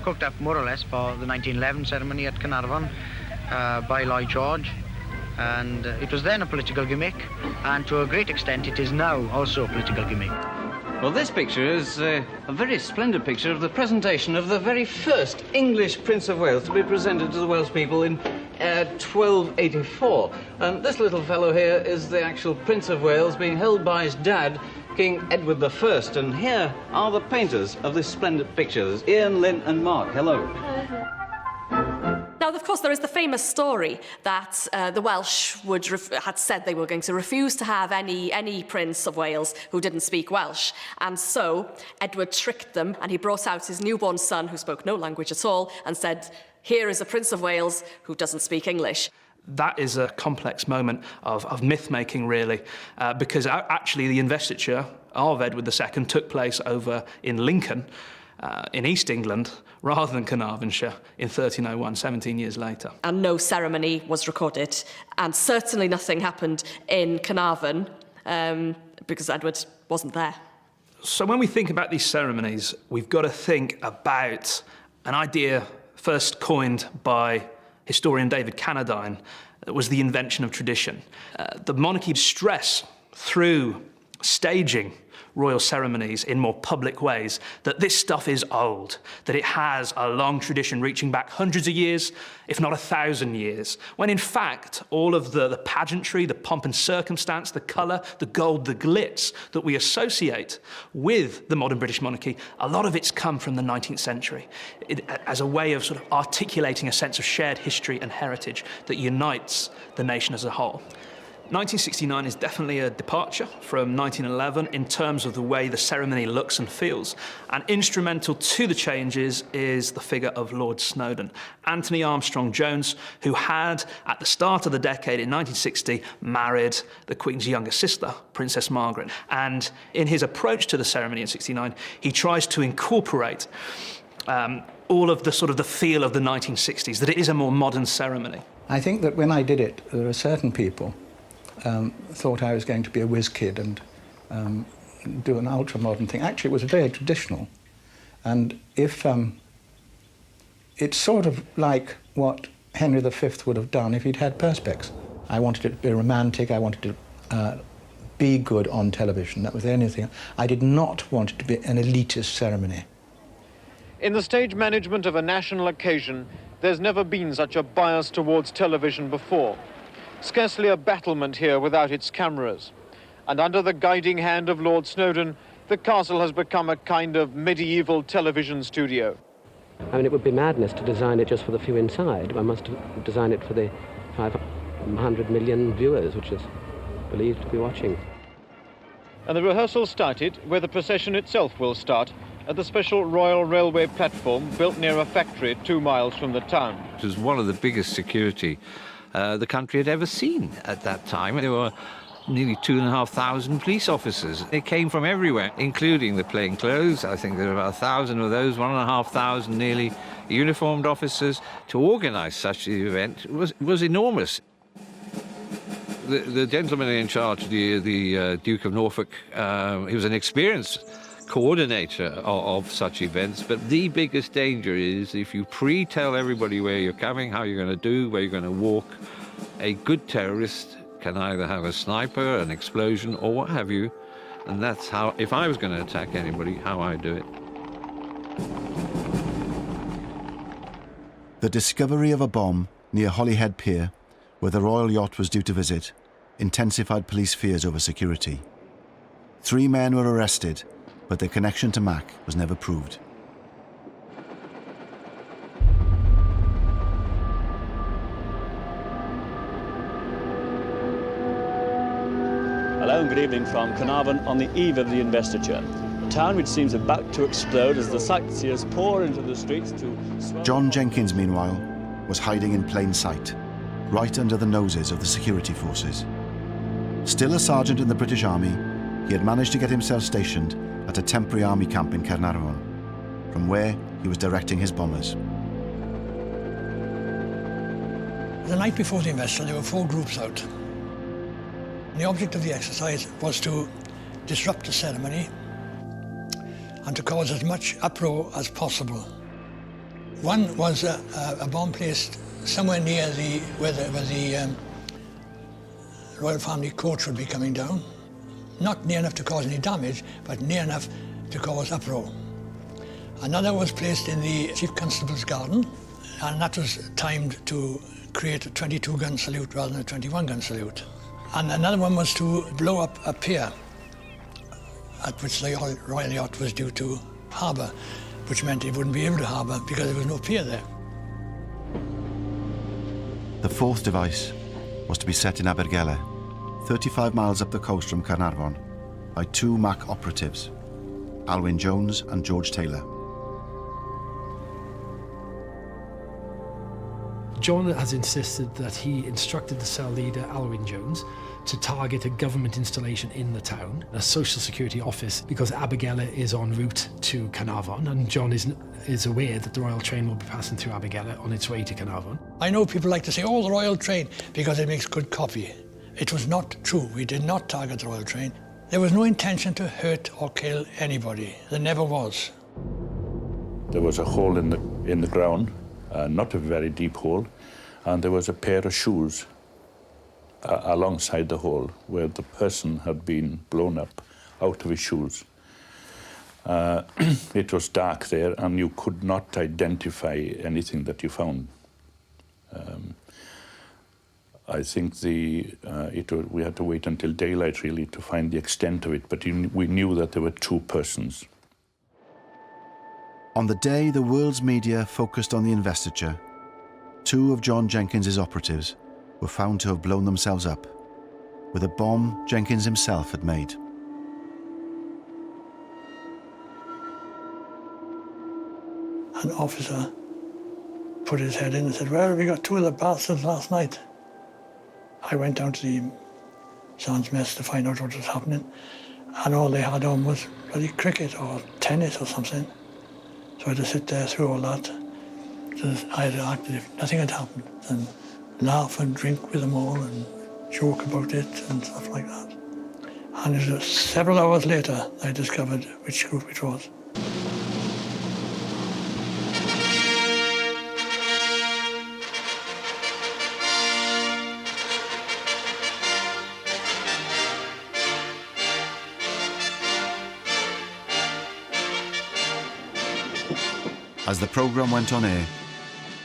Speaker 23: cooked up more or less for the 1911 ceremony at Carnarvon. by Lloyd George, and it was then a political gimmick, and to a great extent it is now also a political gimmick.
Speaker 1: Well, this picture is a very splendid picture of the presentation of the very first English Prince of Wales to be presented to the Welsh people in 1284. And this little fellow here is the actual Prince of Wales being held by his dad, King Edward I. And here are the painters of this splendid picture. There's Ian, Lynn and Mark. Hello.
Speaker 4: Now, of course, there is the famous story that the Welsh had said they were going to refuse to have any Prince of Wales who didn't speak Welsh. And so Edward tricked them, and he brought out his newborn son, who spoke no language at all, and said, "Here is a Prince of Wales who doesn't speak English."
Speaker 14: That is a complex moment of myth-making, really, because actually the investiture of Edward II took place over in Lincoln, in East England, rather than Carnarvonshire in 1301, 17 years later.
Speaker 4: And no ceremony was recorded, and certainly nothing happened in Carnarvon because Edward wasn't there.
Speaker 14: So when we think about these ceremonies, we've got to think about an idea first coined by historian David Cannadine. That was the invention of tradition. The monarchy's stress through staging royal ceremonies in more public ways, that this stuff is old, that it has a long tradition reaching back hundreds of years, if not 1,000 years, when in fact all of the pageantry, the pomp and circumstance, the colour, the gold, the glitz that we associate with the modern British monarchy, a lot of it's come from the 19th century as a way of sort of articulating a sense of shared history and heritage that unites the nation as a whole. 1969 is definitely a departure from 1911 in terms of the way the ceremony looks and feels. And instrumental to the changes is the figure of Lord Snowdon, Anthony Armstrong Jones, who had, at the start of the decade in 1960, married the Queen's younger sister, Princess Margaret. And in his approach to the ceremony in 1969, he tries to incorporate all of the sort of the feel of the 1960s, that it is a more modern ceremony.
Speaker 15: I think that when I did it, there are certain people thought I was going to be a whiz kid and do an ultra-modern thing. Actually, it was very traditional. And if it's sort of like what Henry V would have done if he'd had perspex. I wanted it to be romantic. I wanted to be good on television. That was the only thing. I did not want it to be an elitist ceremony.
Speaker 19: In the stage management of a national occasion, there's never been such a bias towards television before. Scarcely a battlement here without its cameras. And under the guiding hand of Lord Snowdon, the castle has become a kind of medieval television studio.
Speaker 21: I mean, it would be madness to design it just for the few inside. One must design it for the 500 million viewers, which is believed to be watching.
Speaker 19: And the rehearsal started where the procession itself will start, at the special Royal Railway platform built near a factory 2 miles from the town.
Speaker 27: It was one of the biggest security the country had ever seen at that time. There were nearly 2,500 police officers. They came from everywhere, including the plainclothes. I think there were about 1,000 of those, 1,500 nearly uniformed officers. To organise such an event was enormous. The gentleman in charge, the Duke of Norfolk, he was an experienced coordinator of such events, but the biggest danger is if you pre-tell everybody where you're coming, how you're going to do, where you're going to walk. A good terrorist can either have a sniper, an explosion, or what have you, and that's how, if I was going to attack anybody, how I do it.
Speaker 10: The discovery of a bomb near Holyhead Pier, where the royal yacht was due to visit, intensified police fears over security. 3 men were arrested, but their connection to Mac was never proved.
Speaker 28: Hello and good evening from Carnarvon on the eve of the investiture. A town which seems about to explode as the sightseers pour into the streets to...
Speaker 10: John Jenkins, meanwhile, was hiding in plain sight, right under the noses of the security forces. Still a sergeant in the British Army, he had managed to get himself stationed at a temporary army camp in Caernarfon, from where he was directing his bombers.
Speaker 29: The night before the investiture, there were 4 groups out. And the object of the exercise was to disrupt the ceremony and to cause as much uproar as possible. One was a bomb placed somewhere near where the royal family coach would be coming down. Not near enough to cause any damage, but near enough to cause uproar. Another was placed in the Chief Constable's garden, and that was timed to create a 22-gun salute rather than a 21-gun salute. And another one was to blow up a pier at which the royal yacht was due to harbour, which meant it wouldn't be able to harbour because there was no pier there.
Speaker 10: The fourth device was to be set in Abergele, 35 miles up the coast from Carnarvon, by two MAC operatives, Alwyn Jones and George Taylor.
Speaker 2: John has insisted that he instructed the cell leader, Alwyn Jones, to target a government installation in the town, a social security office, because Abergele is en route to Carnarvon, and John is aware that the royal train will be passing through Abergele on its way to Carnarvon.
Speaker 29: I know people like to say, oh, the royal train, because it makes good copy. It was not true. We did not target the royal train. There was no intention to hurt or kill anybody. There never was.
Speaker 3: There was a hole in the ground, not a very deep hole, and there was a pair of shoes alongside the hole where the person had been blown up out of his shoes. It was dark there, and you could not identify anything that you found. I think we had to wait until daylight, really, to find the extent of it, but we knew that there were two persons.
Speaker 10: On the day the world's media focused on the investiture, two of John Jenkins's operatives were found to have blown themselves up with a bomb Jenkins himself had made.
Speaker 29: An officer put his head in and said, well, we got two of the bastards last night. I went down to the Sergeant's mess to find out what was happening, and all they had on was bloody cricket or tennis or something. So I had to sit there through all that. I had to act as if nothing had happened and laugh and drink with them all and joke about it and stuff like that. And it was several hours later I discovered which group it was.
Speaker 10: As the programme went on air,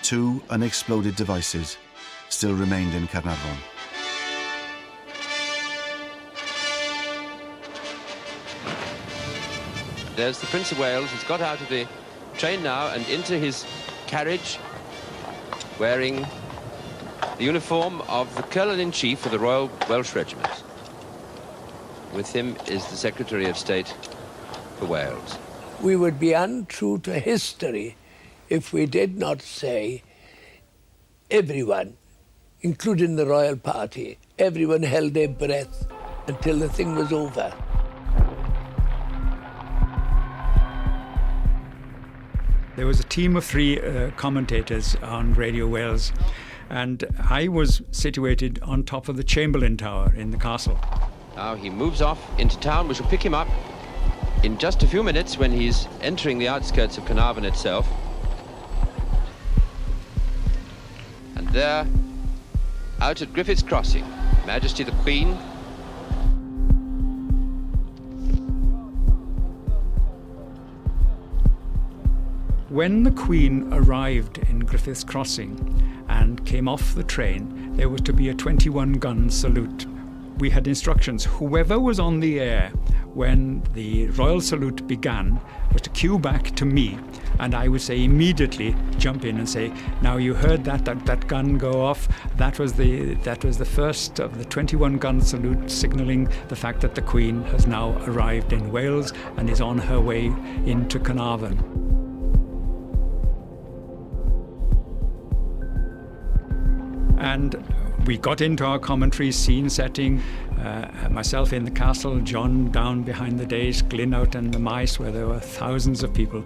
Speaker 10: two unexploded devices still remained in Carnarvon.
Speaker 5: There's the Prince of Wales. He's got out of the train now and into his carriage, wearing the uniform of the Colonel-in-Chief of the Royal Welsh Regiment. With him is the Secretary of State for Wales.
Speaker 9: We would be untrue to history if we did not say everyone, including the royal party, everyone held their breath until the thing was over.
Speaker 6: There was a team of three commentators on Radio Wales, and I was situated on top of the Chamberlain Tower in the castle.
Speaker 5: Now he moves off into town. We shall pick him up in just a few minutes when he's entering the outskirts of Carnarvon itself. And there, out at Griffith's Crossing, Majesty the Queen.
Speaker 6: When the Queen arrived in Griffith's Crossing and came off the train, there was to be a 21-gun salute. We had instructions, whoever was on the air when the royal salute began was to cue back to me, and I would say immediately jump in and say, now you heard that gun go off. That was the first of the 21-gun salute, signalling the fact that the Queen has now arrived in Wales and is on her way into Carnarvon. And we got into our commentary, scene setting, myself in the castle, John down behind the dais, Glyn out in the Maes, where there were thousands of people.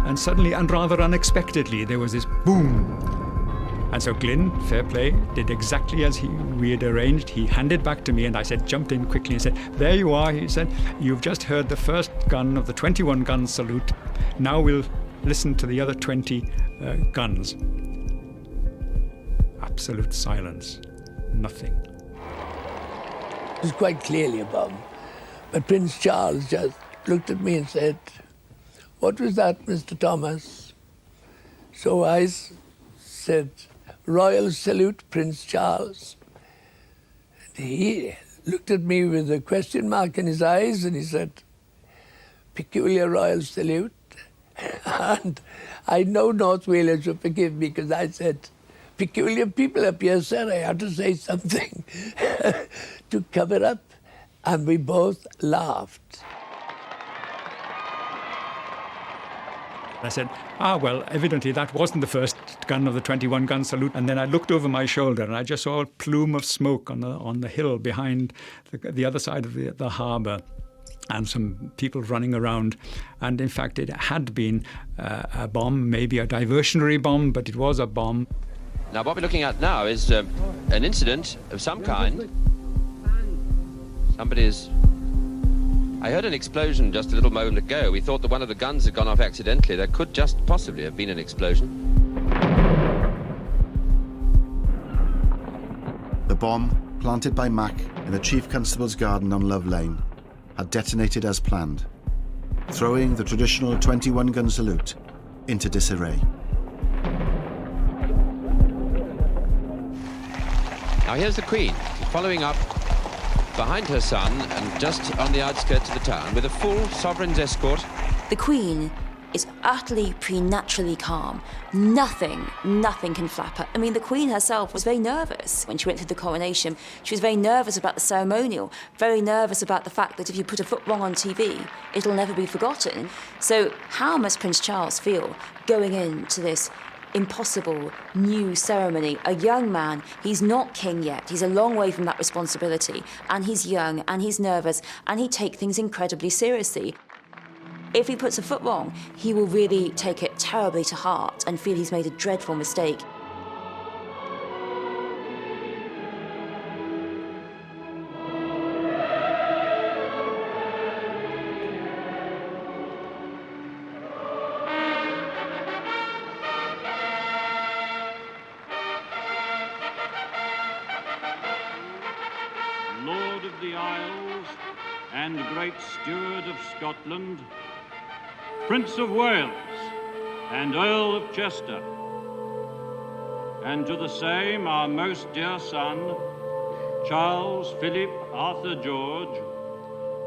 Speaker 6: And suddenly, and rather unexpectedly, there was this boom. And so Glyn, fair play, did exactly as we had arranged. He handed back to me, and I jumped in quickly and said, "There you are," he said. "You've just heard the first gun of the 21-gun salute. Now we'll listen to the other 20 guns." Absolute silence. Nothing.
Speaker 9: It was quite clearly a bomb. But Prince Charles just looked at me and said, "What was that, Mr. Thomas?" So I said, "Royal salute, Prince Charles." And he looked at me with a question mark in his eyes and he said, "Peculiar royal salute." And I know North Wales will forgive me because I said, "Peculiar people up here, sir." I had to say something to cover up. And we both laughed.
Speaker 6: I said, well, evidently that wasn't the first gun of the 21-gun salute. And then I looked over my shoulder and I just saw a plume of smoke on the hill behind the other side of the harbour, and some people running around. And in fact, it had been a bomb, maybe a diversionary bomb, but it was a bomb.
Speaker 5: Now, what we're looking at now is an incident of some kind. I heard an explosion just a little moment ago. We thought that one of the guns had gone off accidentally. There could just possibly have been an explosion.
Speaker 10: The bomb, planted by Mac in the Chief Constable's garden on Love Lane, had detonated as planned, throwing the traditional 21-gun salute into disarray.
Speaker 5: Now here's the Queen, following up behind her son and just on the outskirts of the town with a full sovereign's escort.
Speaker 7: The Queen is utterly preternaturally calm. Nothing can flap her. I mean, the Queen herself was very nervous when she went through the coronation. She was very nervous about the ceremonial, very nervous about the fact that if you put a foot wrong on TV, it'll never be forgotten. So how must Prince Charles feel going into this impossible new ceremony? A young man, he's not king yet, he's a long way from that responsibility, and he's young and he's nervous and he takes things incredibly seriously. If he puts a foot wrong, he will really take it terribly to heart and feel he's made a dreadful mistake.
Speaker 8: Lord of the Isles and Great Steward of Scotland, Prince of Wales and Earl of Chester, and to the same our most dear son, Charles Philip Arthur George,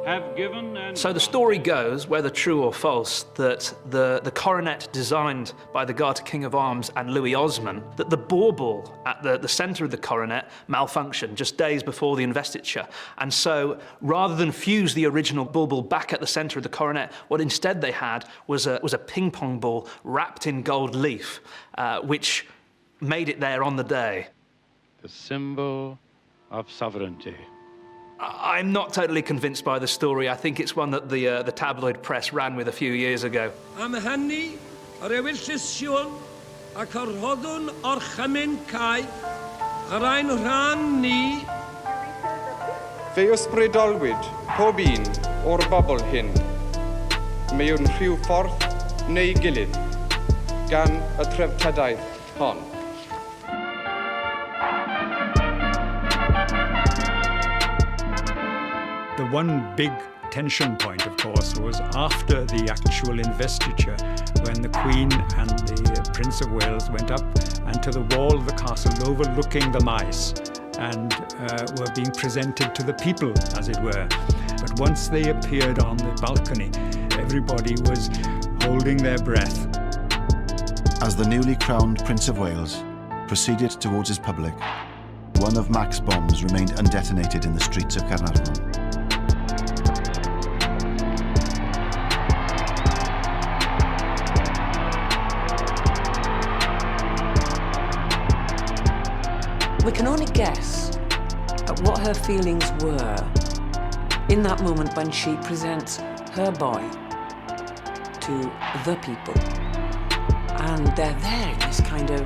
Speaker 8: have given and...
Speaker 14: So the story goes, whether true or false, that the coronet designed by the Garter King of Arms and Louis Osmond, that the bauble at the centre of the coronet malfunctioned just days before the investiture. And so rather than fuse the original bauble back at the centre of the coronet, what instead they had was a ping pong ball wrapped in gold leaf, which made it there on the day.
Speaker 8: The symbol of sovereignty.
Speaker 14: I'm not totally convinced by the story. I think it's one that the tabloid press ran with a few years ago.
Speaker 11: Am hynny, yr ewyllisiwn ac yr rhoddwn o'r chymen cae, yr ein rhan ni.
Speaker 26: Fe ysbrydolwyd pob un o'r bobl hyn, mewn rhyw ffordd neu gilydd, gan y treftadaeth hon.
Speaker 6: The one big tension point, of course, was after the actual investiture, when the Queen and the Prince of Wales went up and to the wall of the castle overlooking the mice and were being presented to the people, as it were. But once they appeared on the balcony, everybody was holding their breath.
Speaker 10: As the newly crowned Prince of Wales proceeded towards his public, one of Mac's bombs remained undetonated in the streets of Caernarfon.
Speaker 12: We can only guess at what her feelings were in that moment when she presents her boy to the people. And they're there in this kind of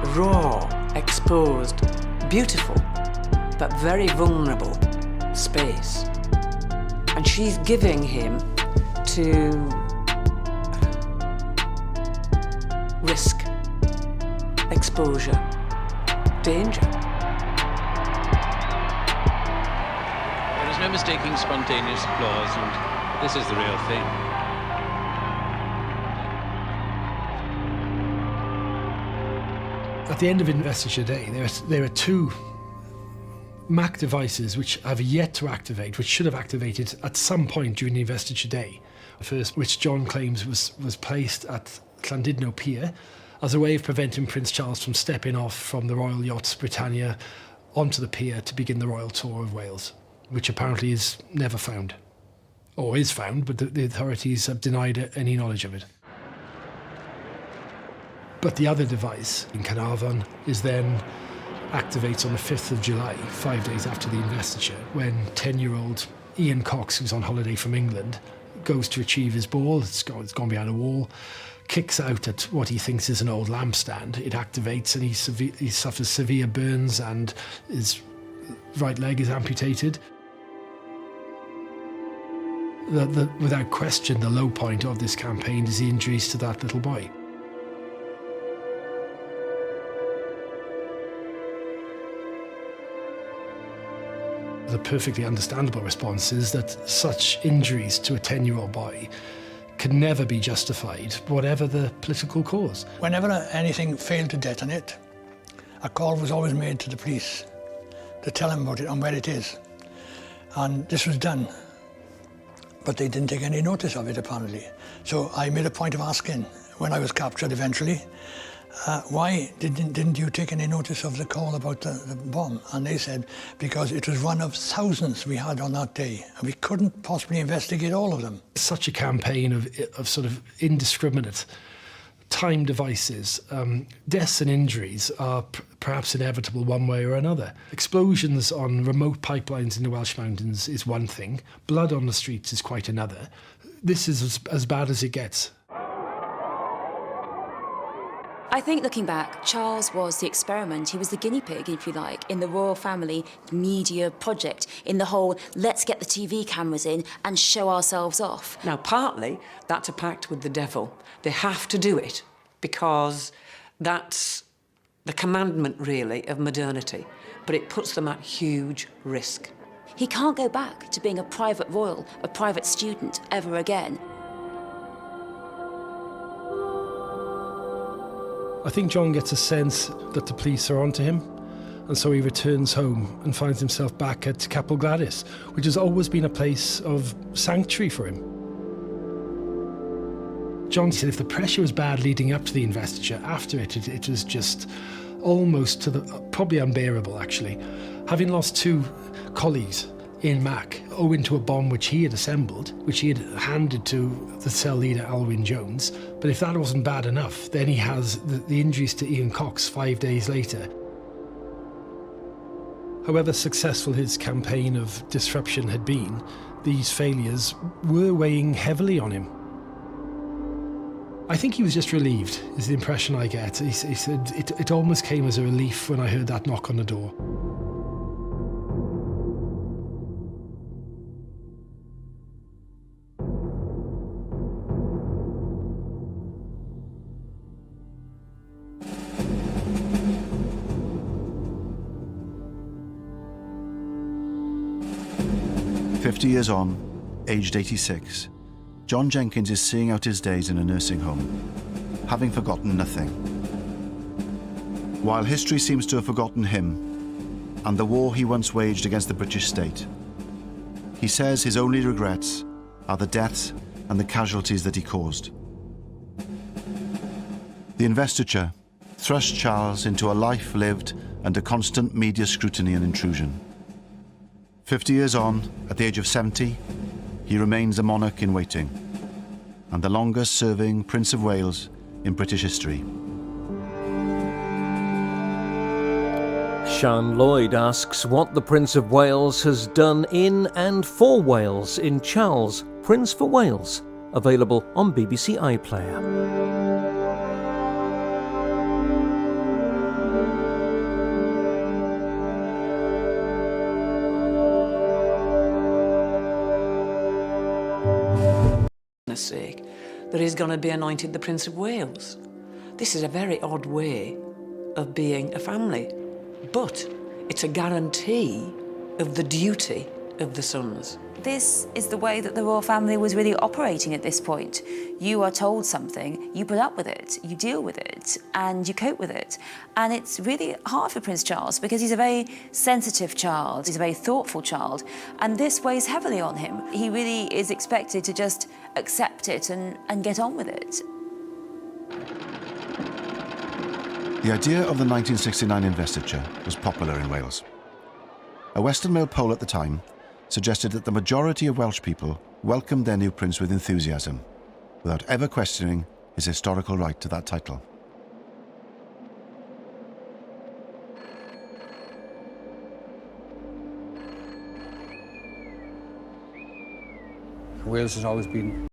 Speaker 12: raw, exposed, beautiful, but very vulnerable space. And she's giving him to risk, exposure, danger.
Speaker 5: There is no mistaking spontaneous applause, and this is the real thing.
Speaker 2: At the end of Investiture Day, there are two MAC devices which have yet to activate, which should have activated at some point during the Investiture Day. The first, which John claims was placed at Llandudno Pier as a way of preventing Prince Charles from stepping off from the Royal Yacht Britannia onto the pier to begin the royal tour of Wales, which apparently is never found. Or is found, but the authorities have denied any knowledge of it. But the other device in Carnarvon is then activates on the 5th of July, 5 days after the investiture, when 10-year-old Ian Cox, who's on holiday from England, goes to retrieve his ball. It's gone behind a wall, kicks out at what he thinks is an old lampstand. It activates and he suffers severe burns and his right leg is amputated. Without question, the low point of this campaign is the injuries to that little boy. The perfectly understandable response is that such injuries to a 10-year-old boy can never be justified, whatever the political cause.
Speaker 29: Whenever anything failed to detonate, a call was always made to the police to tell them about it and where it is. And this was done, but they didn't take any notice of it, apparently. So I made a point of asking, when I was captured eventually, why didn't you take any notice of the call about the bomb? And they said, because it was one of thousands we had on that day, and we couldn't possibly investigate all of them.
Speaker 2: Such a campaign of sort of indiscriminate time devices, deaths and injuries are perhaps inevitable one way or another. Explosions on remote pipelines in the Welsh Mountains is one thing, blood on the streets is quite another. This is as bad as it gets.
Speaker 7: I think, looking back, Charles was the experiment. He was the guinea pig, if you like, in the royal family media project, in the whole let's get the TV cameras in and show ourselves off.
Speaker 12: Now, partly, that's a pact with the devil. They have to do it because that's the commandment, really, of modernity. But it puts them at huge risk.
Speaker 7: He can't go back to being a private royal, a private student, ever again.
Speaker 2: I think John gets a sense that the police are onto him, and so he returns home and finds himself back at Capel Gladys, which has always been a place of sanctuary for him. John said if the pressure was bad leading up to the investiture, after it was just almost to the probably unbearable, actually. Having lost two colleagues in MAC, owing to a bomb which he had assembled, which he had handed to the cell leader Alwyn Jones. But if that wasn't bad enough, then he has the injuries to Ian Cox 5 days later. However successful his campaign of disruption had been, these failures were weighing heavily on him. I think he was just relieved, is the impression I get. He said, it almost came as a relief when I heard that knock on the door.
Speaker 10: Years on, aged 86, John Jenkins is seeing out his days in a nursing home, having forgotten nothing. While history seems to have forgotten him and the war he once waged against the British state, he says his only regrets are the deaths and the casualties that he caused. The investiture thrust Charles into a life lived under constant media scrutiny and intrusion. 50 years on, at the age of 70, he remains a monarch in waiting, and the longest-serving Prince of Wales in British history.
Speaker 13: Sian Lloyd asks what the Prince of Wales has done in and for Wales in Charles, Prince for Wales, available on BBC iPlayer.
Speaker 12: sake, that he's going to be anointed the Prince of Wales. This is a very odd way of being a family, but it's a guarantee of the duty of the sons.
Speaker 7: This is the way that the royal family was really operating at this point. You are told something, you put up with it, you deal with it, and you cope with it. And it's really hard for Prince Charles because he's a very sensitive child, he's a very thoughtful child, and this weighs heavily on him. He really is expected to just accept it and get on with it.
Speaker 10: The idea of the 1969 investiture was popular in Wales. A Western Mail poll at the time suggested that the majority of Welsh people welcomed their new prince with enthusiasm, without ever questioning his historical right to that title.
Speaker 15: Wales has always been